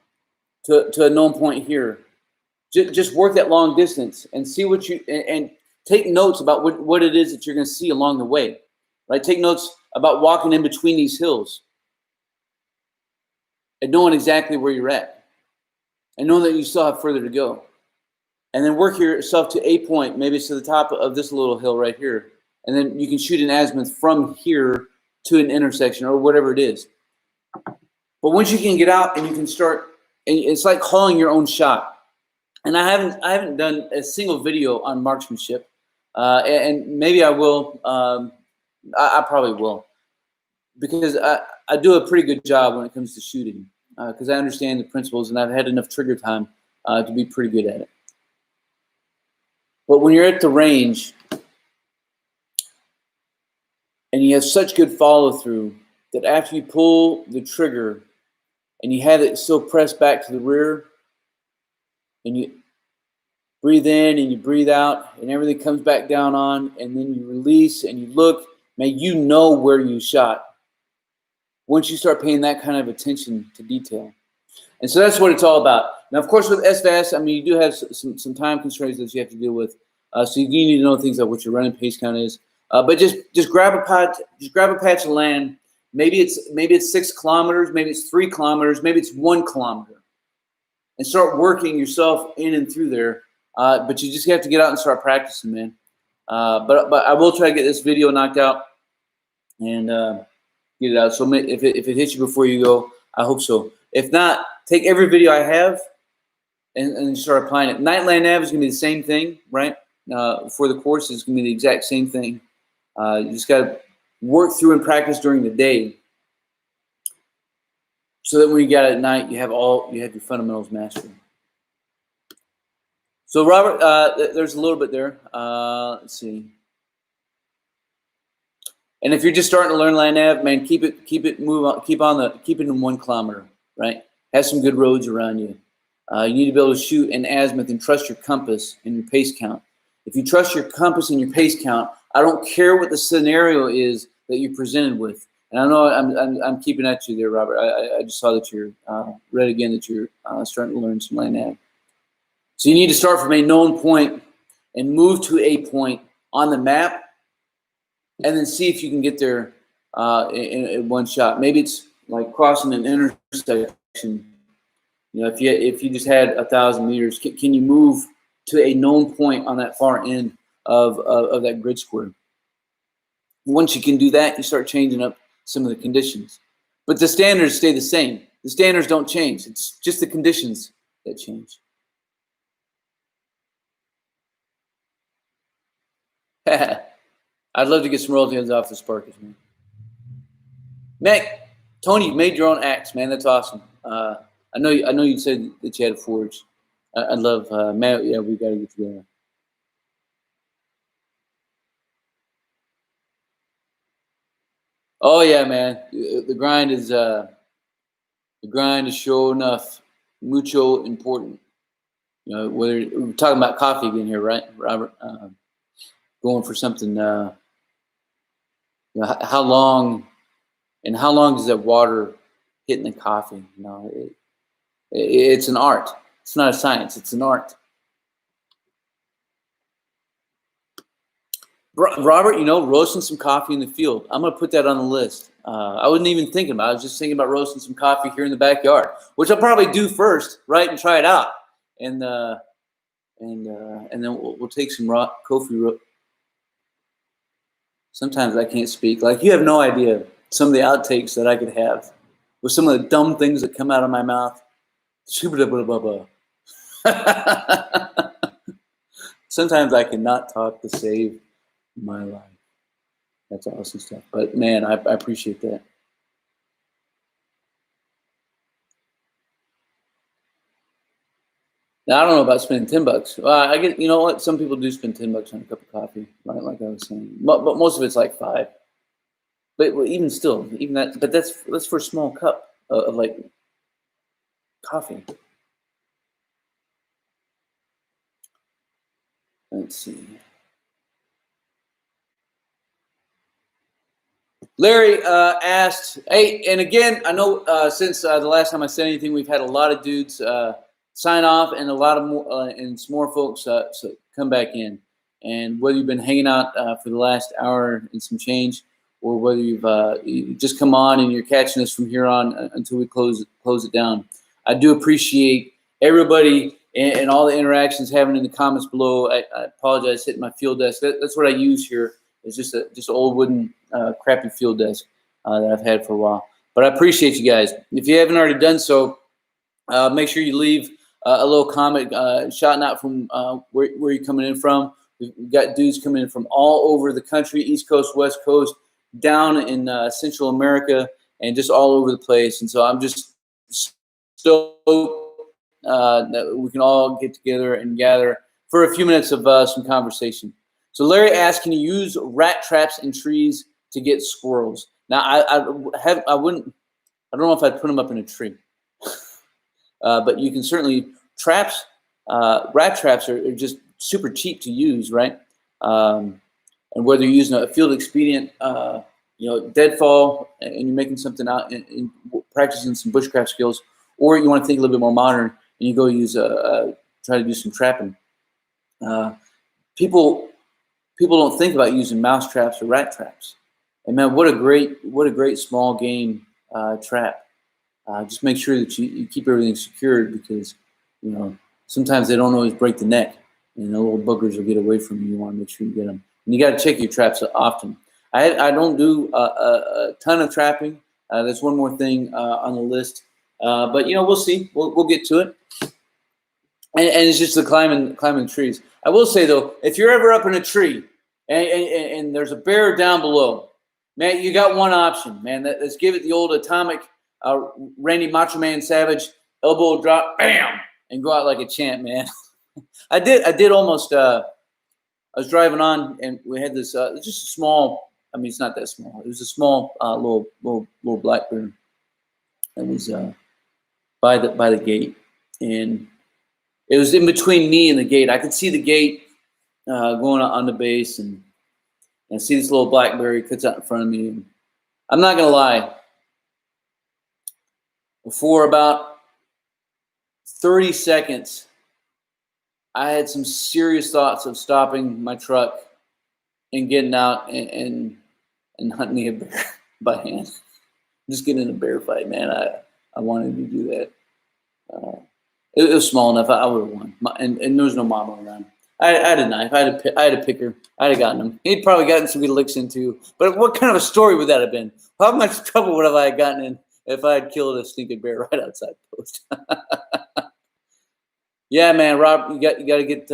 to a known point here. Just work that long distance and see what you, and take notes about what it is that you're going to see along the way. Right? Take notes about walking in between these hills and knowing exactly where you're at and knowing that you still have further to go. And then work yourself to a point, maybe it's to the top of this little hill right here. And then you can shoot an azimuth from here to an intersection or whatever it is. But once you can get out and you can start, and it's like calling your own shot. And I haven't done a single video on marksmanship, and maybe I will. I probably will, because I do a pretty good job when it comes to shooting, because I understand the principles and I've had enough trigger time to be pretty good at it. But when you're at the range and you have such good follow through that after you pull the trigger and you have it still pressed back to the rear, and you breathe in and you breathe out and everything comes back down on, and then you release and you look, man, you know where you shot once you start paying that kind of attention to detail. And so that's what it's all about. Now, of course, with SVAS, I mean, you do have some time constraints that you have to deal with. So you need to know things like what your running pace count is. But just grab a patch of land. Maybe it's 6 kilometers, maybe it's 3 kilometers, maybe it's 1 kilometer, and start working yourself in and through there. But you just have to get out and start practicing, man. But I will try to get this video knocked out and get it out. So if it hits you before you go, I hope so. If not, take every video I have and start applying it. Nightland nav is going to be the same thing, right? For the course, it's going to be the exact same thing. You just got to work through and practice during the day, so that when you got it at night, you have your fundamentals mastered. So Robert, there's a little bit there. Let's see. And if you're just starting to learn land nav, man, keep it in 1 kilometer, right? Have some good roads around you. You need to be able to shoot an azimuth and trust your compass and your pace count. If you trust your compass and your pace count, I don't care what the scenario is that you're presented with. And I know I'm keeping at you there, Robert. I just saw that you're read again that you're starting to learn some land nav. So you need to start from a known point and move to a point on the map, and then see if you can get there in one shot. Maybe it's like crossing an intersection. You know, if you just had 1,000 meters, can you move to a known point on that far end of that grid square? Once you can do that, you start changing up some of the conditions. But the standards stay the same. The standards don't change. It's just the conditions that change. I'd love to get some royalties off the Sparkers, man. Mick, Tony, you made your own axe, man. That's awesome. I know you said that you had a forge. I'd love, man. Yeah, we got to get together. Oh yeah, man. The grind is sure enough mucho important. You know, whether we're talking about coffee again here, right, Robert? Going for something. You know, how long does that water hit in the coffee? You know, it's an art. It's not a science. It's an art. Robert, you know, roasting some coffee in the field. I'm going to put that on the list. I wasn't even thinking about it. I was just thinking about roasting some coffee here in the backyard, which I'll probably do first, right, and try it out. And then we'll take some raw coffee. Sometimes I can't speak. Like, you have no idea some of the outtakes that I could have with some of the dumb things that come out of my mouth. Sometimes I cannot talk to save my life. That's awesome stuff. But man, I appreciate that. Now, I don't know about spending $10. I get, you know what? Some people do spend $10 on a cup of coffee, right? Like I was saying, but most of it's like $5. But even still, even that. But that's for a small cup of like coffee. Let's see. Larry asked, hey, and again, I know since the last time I said anything, we've had a lot of dudes sign off and a lot of more, and some more folks so come back in. And whether you've been hanging out for the last hour and some change, or whether you've just come on and you're catching us from here on until we close it down, I do appreciate everybody and all the interactions having in the comments below. I apologize hitting my field desk. That's what I use here. It's just an old wooden crappy field desk that I've had for a while. But I appreciate you guys. If you haven't already done so, make sure you leave a little comment shouting out from where you're coming in from. We've got dudes coming in from all over the country, East Coast, West Coast, down in Central America, and just all over the place. And so I'm just stoked that we can all get together and gather for a few minutes of some conversation. So Larry asked, can you use rat traps in trees to get squirrels? Now I don't know if I'd put them up in a tree, but you can certainly rat traps are just super cheap to use, right? And whether you're using a field expedient, deadfall, and you're making something out and practicing some bushcraft skills, or you want to think a little bit more modern and you go use try to do some trapping. People don't think about using mouse traps or rat traps. And man, what a great small game trap. Just make sure that you keep everything secured, because sometimes they don't always break the neck, and the little boogers will get away from you. You want to make sure you get them, and you got to check your traps often. I don't do a ton of trapping. That's one more thing on the list, but we'll see. We'll get to it. And it's just the climbing trees. I will say though, if you're ever up in a tree and there's a bear down below, man, you got one option, man. Let's give it the old atomic Randy Macho Man Savage elbow drop, bam, and go out like a champ, man. I did almost. I was driving on, and we had this just a small. I mean, it's not that small. It was a small little black bear that was by the gate, and it was in between me and the gate. I could see the gate going on the base, and I see this little blackberry cuts out in front of me. And I'm not gonna lie. For about 30 seconds, I had some serious thoughts of stopping my truck and getting out and hunting a bear by hand. Just getting in a bear fight, man. I wanted to do that. It was small enough. I would have won. And there was no mama around. I had a knife. I had a picker. I'd have gotten him. He'd probably gotten some good licks into. But what kind of a story would that have been? How much trouble would I have gotten in if I had killed a stinking bear right outside the post? Yeah, man, Rob, you got to get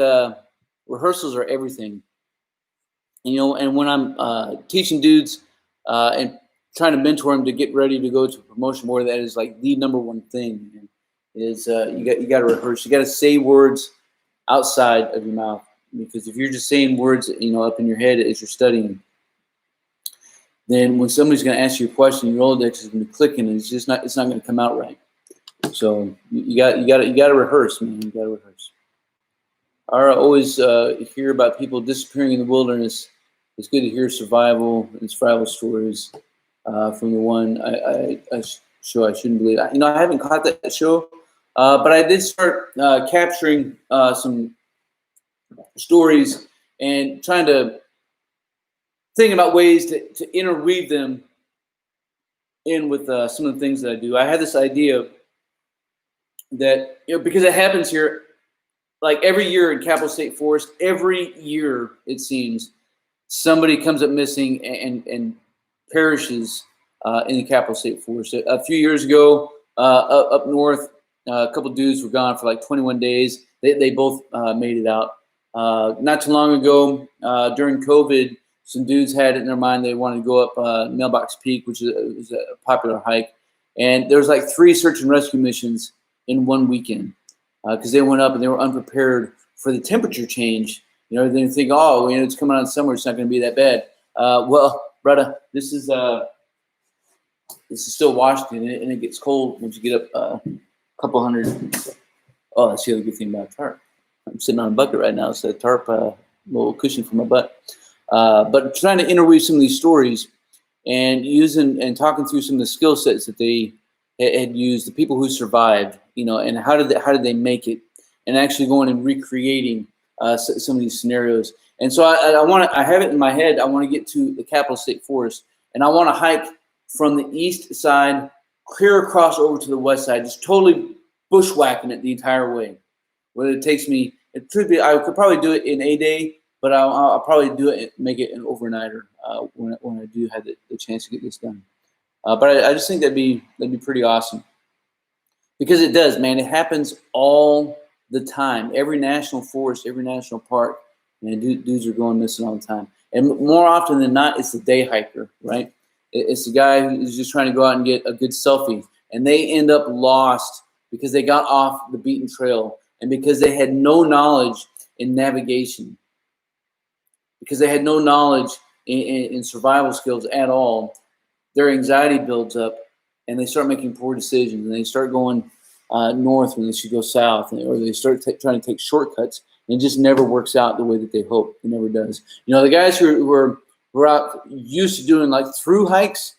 rehearsals are everything. And when I'm teaching dudes and trying to mentor them to get ready to go to a promotion board, that is like the number one thing, man, is you got to rehearse. You got to say words outside of your mouth, because if you're just saying words, up in your head as you're studying, then when somebody's going to ask you a question, your Rolodex is going to be clicking, and it's not going to come out right. So you got to rehearse, man. You got to rehearse. I always hear about people disappearing in the wilderness. It's good to hear survival stories from the one show I shouldn't believe. I haven't caught that show, but I did start capturing some stories and trying to think about ways to interweave them in with some of the things that I do. I had this idea that, because it happens here, like every year in Capitol State Forest, every year it seems somebody comes up missing and perishes in the Capitol State Forest. A few years ago, up north, a couple dudes were gone for like 21 days. They both made it out. Not too long ago, during COVID, some dudes had it in their mind they wanted to go up Mailbox Peak, which is a popular hike. And there was like 3 search and rescue missions in one weekend, because they went up and they were unprepared for the temperature change. They didn't think, it's coming on summer, it's not going to be that bad. Well, brother, this is still Washington, and it gets cold once you get up couple hundred. Oh, that's the other good thing about tarp. I'm sitting on a bucket right now, so a tarp, little cushion for my butt. But trying to interweave some of these stories and using and talking through some of the skill sets that they had used, the people who survived, and how did they make it, and actually going and recreating some of these scenarios. And so I have it in my head. I want to get to the Capitol State Forest, and I want to hike from the east side clear across over to the west side, just totally bushwhacking it the entire way. Whether it takes me, I could probably do it in a day, but I'll probably do it, make it an overnighter when I do have the chance to get this done. But I just think that'd be pretty awesome, because it does, man. It happens all the time. Every national forest, every national park, and dudes are going missing all the time. And more often than not, it's the day hiker, right? It's the guy who's just trying to go out and get a good selfie, and they end up lost because they got off the beaten trail, and because they had no knowledge in navigation, because they had no knowledge in survival skills at all. Their anxiety builds up, and they start making poor decisions, and they start going north when they should go south, or they start trying to take shortcuts, and it just never works out the way that they hope. It never does. The guys who are out used to doing like through hikes,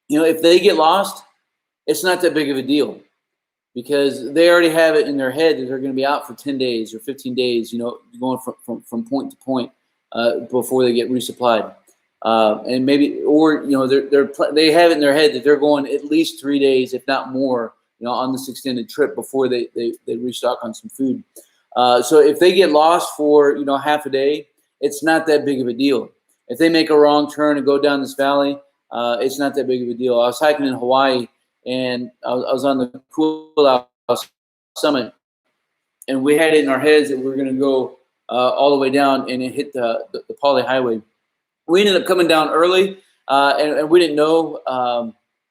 if they get lost, it's not that big of a deal, because they already have it in their head that they're going to be out for 10 days or 15 days, going from point to point before they get resupplied. And maybe, or, they have it in their head that they're going at least 3 days, if not more, on this extended trip before they restock on some food. So if they get lost for, half a day, it's not that big of a deal. If they make a wrong turn and go down this valley, it's not that big of a deal. I was hiking in Hawaii, and I was on the Cool House Summit, and we had it in our heads that we were going to go all the way down and hit the Poly Highway. We ended up coming down early, and we didn't know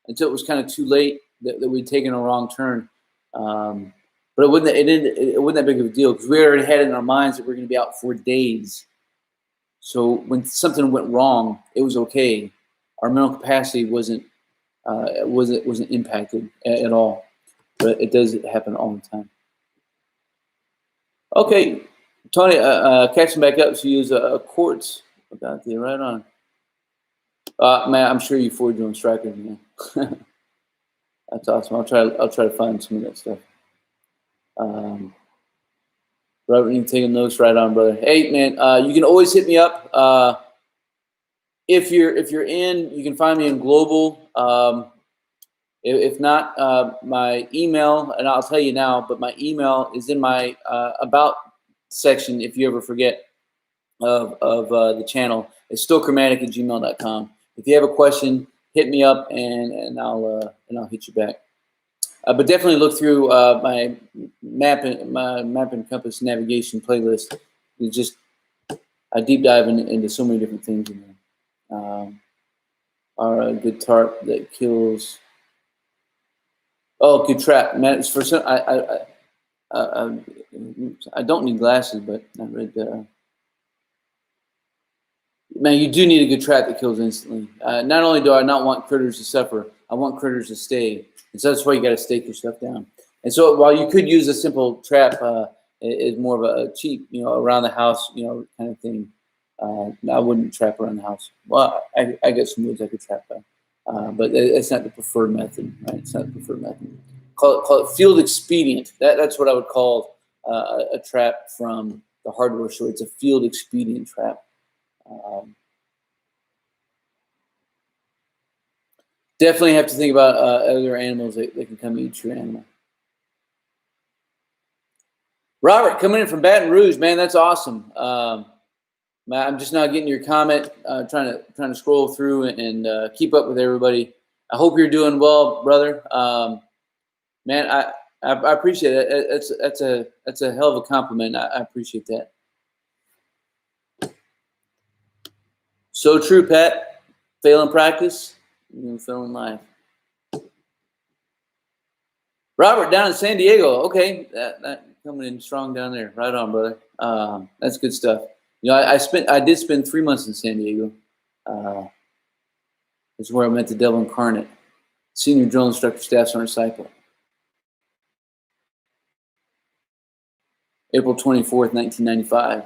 until it was kind of too late that we'd taken a wrong turn. But it wasn't that big of a deal, because we already had it in our minds that we were going to be out for days. So when something went wrong, it was okay. Our mental capacity wasn't impacted at all. But it does happen all the time. Okay, Tony, catching back up. So you use quartz. About there, right on. Man, I'm sure you forward your own strikers, man. That's awesome. I'll try to find some of that stuff. Robert, you taking notes, right on, brother. Hey, man, you can always hit me up. If you're in, you can find me in Global. If not, my email, and I'll tell you now, but my email is in my about section. If you ever forget of the channel, it's stokermatic@gmail.com. If you have a question, hit me up, and I'll hit you back. But definitely look through my map and compass navigation playlist. It's just a deep dive into so many different things in there. Our good tarp that kills. Oh, good trap, man. It's for some. I don't need glasses, but I read. Man, you do need a good trap that kills instantly. Not only do I not want critters to suffer, I want critters to stay. And so that's why you got to stake your stuff down. And so while you could use a simple trap, is more of a cheap, around the house, kind of thing. I wouldn't trap around the house. Well, I got some woods I could trap by, but it's not the preferred method, right? It's not the preferred method. Call it field expedient. That's what I would call a trap from the hardware store. It's a field expedient trap. Definitely have to think about other animals that can come eat your animal. Robert, coming in from Baton Rouge, man, that's awesome. I'm just now getting your comment, trying to scroll through and keep up with everybody. I hope you're doing well, brother. Man, I appreciate it. That's a hell of a compliment. I appreciate that. So true, Pat. Fail in practice, you fail in life. Robert, down in San Diego. Okay, that coming in strong down there. Right on, brother. That's good stuff. I did spend 3 months in San Diego. That's where I met the devil incarnate. Senior drill instructor, staff sergeant disciple. April 24th, 1995.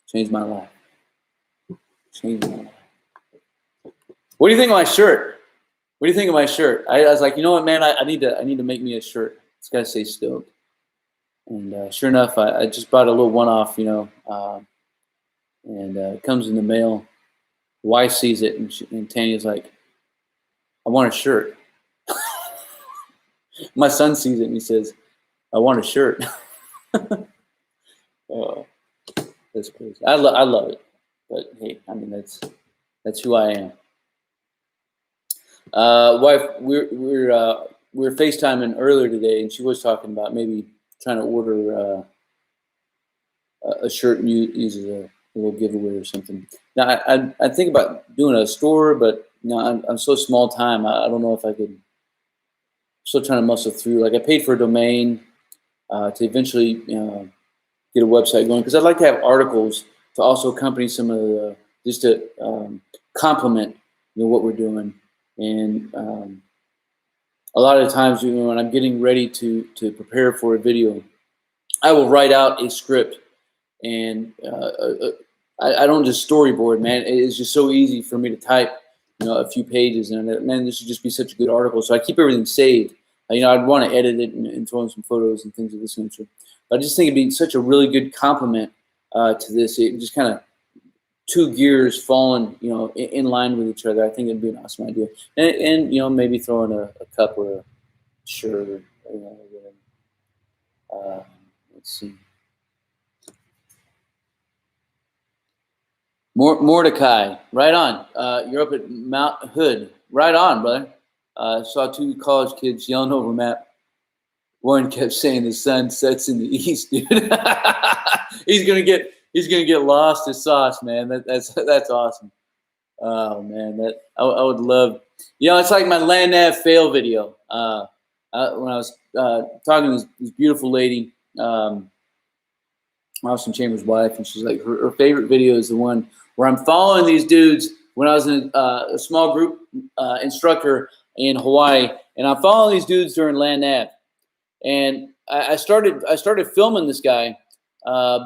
Changed my life. Changed my life. What do you think of my shirt? What do you think of my shirt? I was like, you know what, man? I need to make me a shirt. It's got to say Stoked. And sure enough, I just bought a little one-off, and it comes in the mail. Wife sees it, and Tanya's like, I want a shirt. My son sees it, and he says, I want a shirt. Oh, that's crazy. I love it. But hey, I mean, that's who I am. Wife, we're FaceTiming earlier today, and she was talking about maybe trying to order a shirt and use a little giveaway or something. Now, I think about doing a store, but I'm so small time. I don't know if I could. I'm still trying to muscle through. Like, I paid for a domain to eventually get a website going, because I'd like to have articles to also accompany some of the, just to complement what we're doing. And a lot of the times, when I'm getting ready to prepare for a video, I will write out a script, and I don't just storyboard, man. It's just so easy for me to type, a few pages, and man, this would just be such a good article. So I keep everything saved. I'd want to edit it and throw in some photos and things of this nature. But I just think it'd be such a really good complement to this. It just kind of two gears falling, in line with each other. I think it'd be an awesome idea. And maybe throwing a cup or a shirt or whatever. Let's see. Mordecai, right on. You're up at Mount Hood. Right on, brother. Saw two college kids yelling over a map. One kept saying the sun sets in the east, dude. He's gonna get lost in sauce, man. That's awesome. Oh man, I would love. It's like my land nav fail video. When I was talking to this beautiful lady, Austin Chambers' wife, and she's like, her favorite video is the one where I'm following these dudes when I was in a small group instructor in Hawaii, and I'm following these dudes during land nav. And I started filming this guy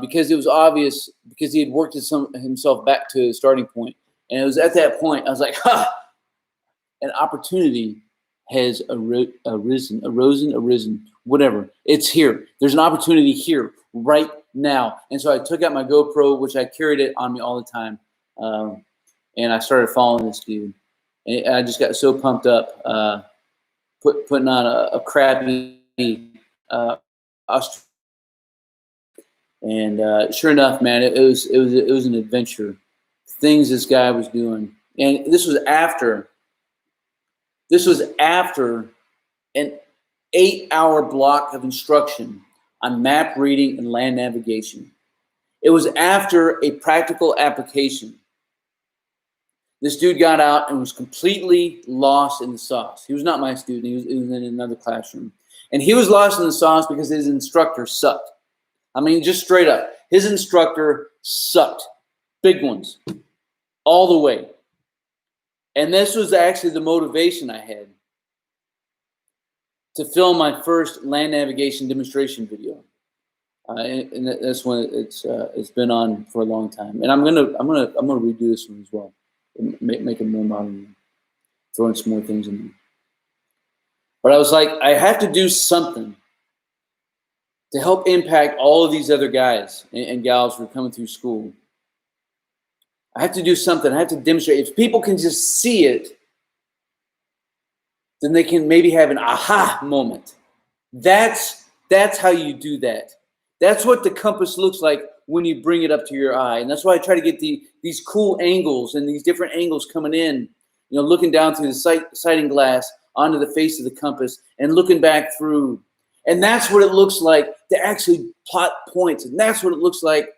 because it was obvious, because he had worked himself back to the starting point. And it was at that point I was like, an opportunity has arisen, whatever. It's here. There's an opportunity here right now. And so I took out my GoPro, which I carried it on me all the time, and I started following this dude. And I just got so pumped up, putting on a crappy and sure enough, man, it was an adventure. Things this guy was doing, and this was after an 8-hour block of instruction on map reading and land navigation. It was after a practical application. This dude got out and was completely lost in the sauce. He was not my student. He was in another classroom. And he was lost in the sauce because his instructor sucked. I mean, just straight up. His instructor sucked. Big ones. All the way. And this was actually the motivation I had to film my first land navigation demonstration video. And that's when it's been on for a long time. And I'm gonna redo this one as well. Make it more modern. Throw in some more things in there. But I was like, I have to do something to help impact all of these other guys and gals who are coming through school. I have to do something. I have to demonstrate. If people can just see it, then they can maybe have an aha moment. That's how you do that. That's what the compass looks like when you bring it up to your eye. And that's why I try to get these cool angles and these different angles coming in, looking down through the sighting glass onto the face of the compass and looking back through. And that's what it looks like to actually plot points. And that's what it looks like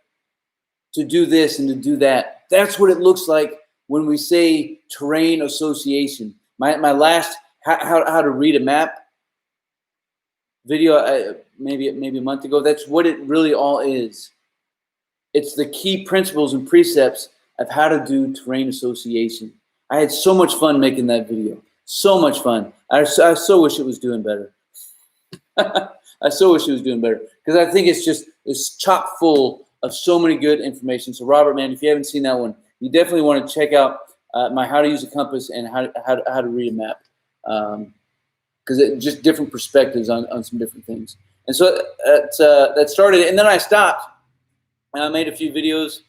to do this and to do that. That's what it looks like when we say terrain association. My last how to read a map video, maybe a month ago, that's what it really all is. It's the key principles and precepts of how to do terrain association. I had so much fun making that video. So much fun. I so wish it was doing better. I still wish he was doing better because I think it's chock full of so many good information. So Robert, man, if you haven't seen that one, you definitely want to check out my How to Use a Compass and how to read a map, because it just different perspectives on some different things. And so that started, and then I stopped, and I made a few videos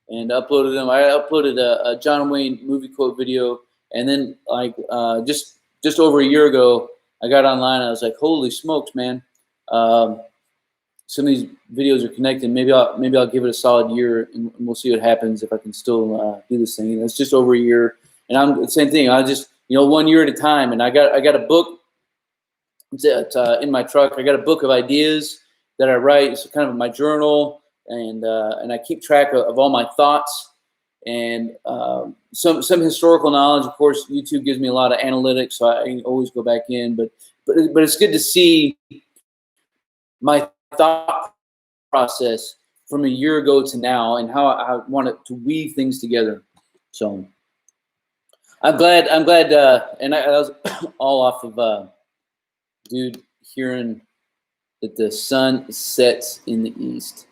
and uploaded them. I uploaded a John Wayne movie quote video, and then like just over a year ago, I got online. I was like, holy smokes, man! Some of these videos are connected. Maybe I'll give it a solid year, and we'll see what happens if I can still do this thing. And it's just over a year, and I'm the same thing. I just 1 year at a time. And I got a book. It's in my truck. I got a book of ideas that I write. It's kind of my journal, and I keep track of all my thoughts and some historical knowledge. Of course, YouTube gives me a lot of analytics, so I always go back in. But it's good to see my thought process from a year ago to now, and how I wanted to weave things together. So I'm glad, and I was all off of dude hearing that the sun sets in the east.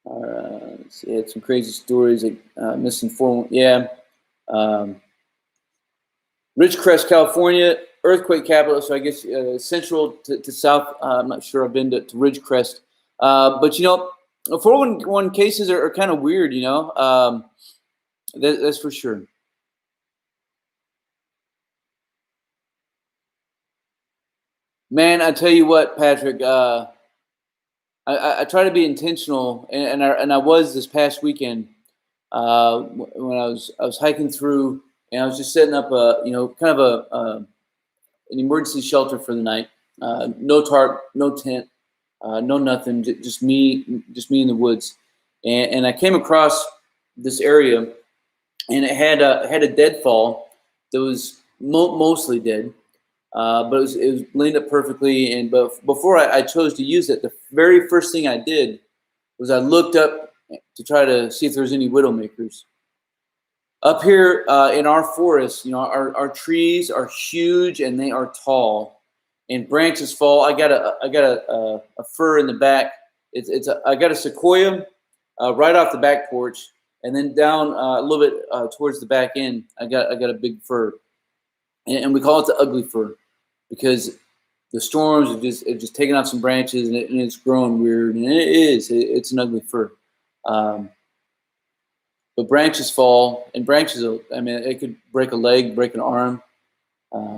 All right, let's see, I had some crazy stories like missing 4. Yeah, Ridgecrest, California. Earthquake capital, so I guess central to south. I'm not sure. I've been to Ridgecrest, but 411 cases are kind of weird. That's for sure. Man, I tell you what, Patrick. I try to be intentional, and I was this past weekend when I was hiking through, and I was just setting up a kind of an emergency shelter for the night. No tarp, no tent, no nothing. Just me in the woods. And I came across this area, and it had a deadfall that was mostly dead, but it was lined up perfectly. But before I chose to use it, the very first thing I did was I looked up to try to see if there was any widowmakers. Up here in our forest, our trees are huge and they are tall, and branches fall. I got a fir in the back. I got a sequoia right off the back porch, and then down a little bit towards the back end, I got a big fir, and we call it the ugly fir because the storms have just taken off some branches, and it's growing weird, and it's an ugly fir. But branches fall, and branches, it could break a leg, break an arm,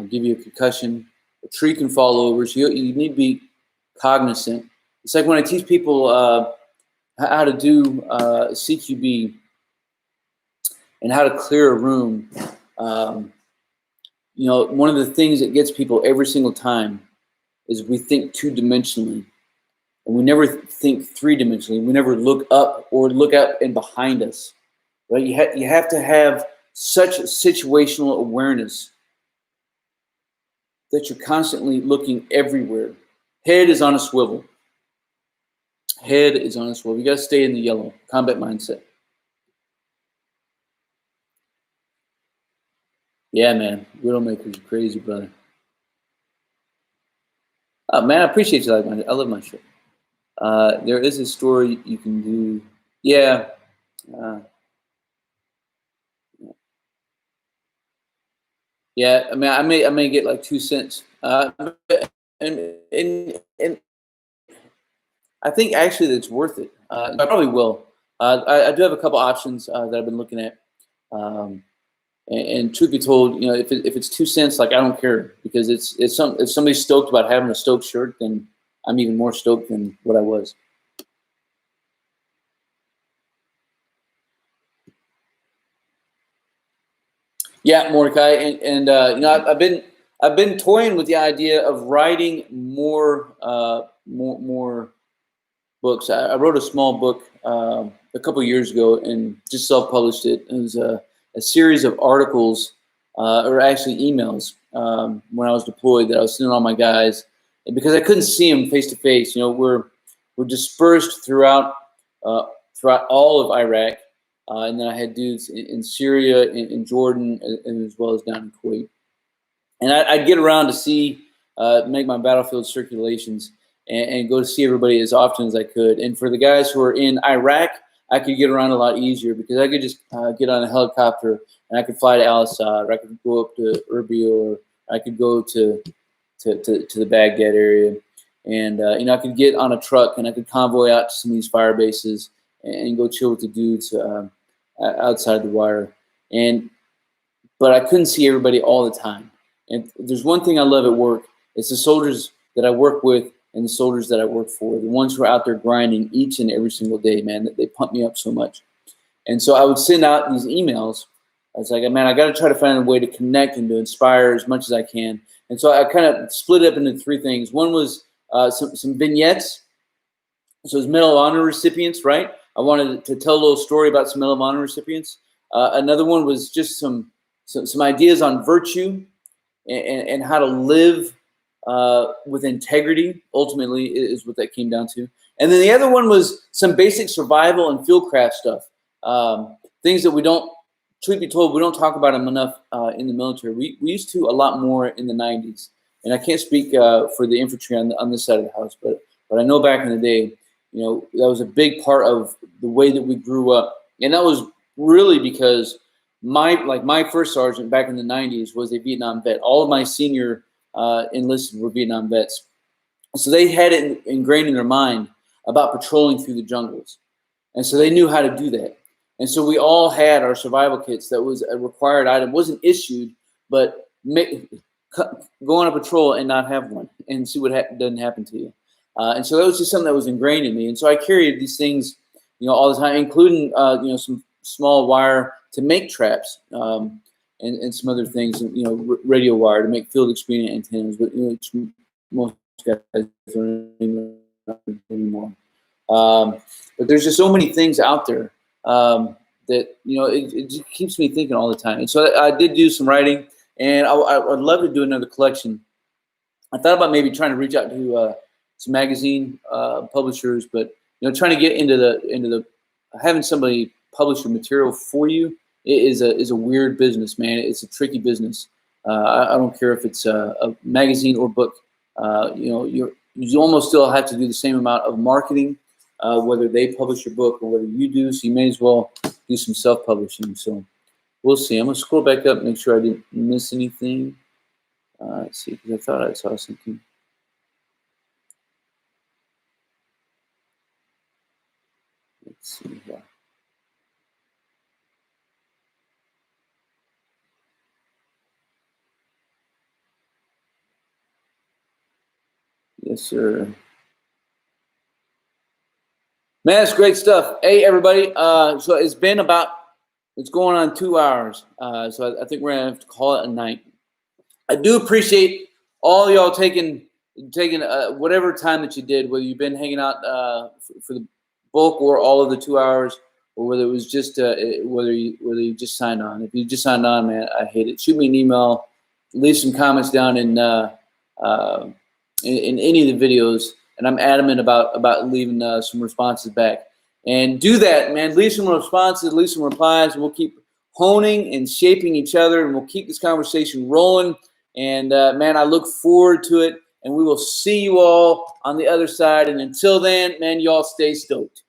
give you a concussion. A tree can fall over, so you need to be cognizant. It's like when I teach people how to do CQB and how to clear a room. One of the things that gets people every single time is we think two-dimensionally, and we never think three-dimensionally. We never look up or look out and behind us. Right? You have to have such situational awareness that you're constantly looking everywhere. Head is on a swivel. Head is on a swivel. You got to stay in the yellow. Combat mindset. Yeah, man. Widowmakers are crazy, brother. Oh, man, I appreciate you. I love my show. There is a story you can do. Yeah. Yeah, I may get like 2 cents, and I think actually that's worth it. I probably will. I do have a couple options that I've been looking at, and truth be told, if it's 2 cents, like I don't care, because if somebody's stoked about having a Stoke shirt, then I'm even more stoked than what I was. Yeah, Mordecai, and I've been toying with the idea of writing more books. I wrote a small book a couple years ago and just self-published it. It was a series of articles, or actually emails, when I was deployed, that I was sending all my guys, and because I couldn't see them face to face. We're dispersed throughout all of Iraq. And then I had dudes in Syria, in Jordan, and as well as down in Kuwait. And I'd get around to see make my battlefield circulations, and go to see everybody as often as I could. And for the guys who are in Iraq, I could get around a lot easier because I could just get on a helicopter and I could fly to Al Assad, or I could go up to Erbil, or I could go to the Baghdad area, and I could get on a truck and I could convoy out to some of these fire bases and go chill with the dudes outside the wire. But I couldn't see everybody all the time. And there's one thing I love at work. It's the soldiers that I work with and the soldiers that I work for, the ones who are out there grinding each and every single day, man. They pump me up so much. And so I would send out these emails. I was like, man, I got to try to find a way to connect and to inspire as much as I can. And so I kind of split it up into three things. One was some vignettes. So it's Medal of Honor recipients, right? I wanted to tell a little story about some Medal of Honor recipients. Another one was just some ideas on virtue and how to live with integrity, ultimately, is what that came down to. And then the other one was some basic survival and fieldcraft stuff, things that we don't, truth be told, we don't talk about them enough in the military. We used to a lot more in the 90s. And I can't speak for the infantry on this side of the house, but I know back in the day, that was a big part of the way that we grew up. And that was really because my first sergeant back in the 90s was a Vietnam vet. All of my senior enlisted were Vietnam vets. So they had it ingrained in their mind about patrolling through the jungles. And so they knew how to do that. And so we all had our survival kits. That was a required item. It wasn't issued, but go on a patrol and not have one and see what doesn't happen to you. And so that was just something that was ingrained in me. And so I carried these things, all the time, including, some small wire to make traps and some other things, radio wire to make field expedient antennas. But most guys don't anymore. But there's just so many things out there that it just keeps me thinking all the time. And so I did do some writing, and I'd love to do another collection. I thought about maybe trying to reach out to some magazine publishers, but trying to get into the having somebody publish your material for you is a weird business, man. It's a tricky business. I don't care if it's a magazine or book. You almost still have to do the same amount of marketing, whether they publish your book or whether you do. So you may as well do some self-publishing. So we'll see. I'm gonna scroll back up, make sure I didn't miss anything. Let's see, because I thought I saw something. Let's see here. Yes, sir. Man, that's great stuff. Hey, everybody. So it's going on 2 hours. So I think we're gonna have to call it a night. I do appreciate all y'all taking whatever time that you did, whether you've been hanging out for the bulk or all of the 2 hours, or whether it was just whether you just signed on. If you just signed on, man, I hate it. Shoot me an email, leave some comments down in any of the videos, and I'm adamant about leaving some responses back. And do that, man. Leave some responses, leave some replies, and we'll keep honing and shaping each other, and we'll keep this conversation rolling. And man, I look forward to it, and we will see you all on the other side. And until then, man, y'all stay stoked.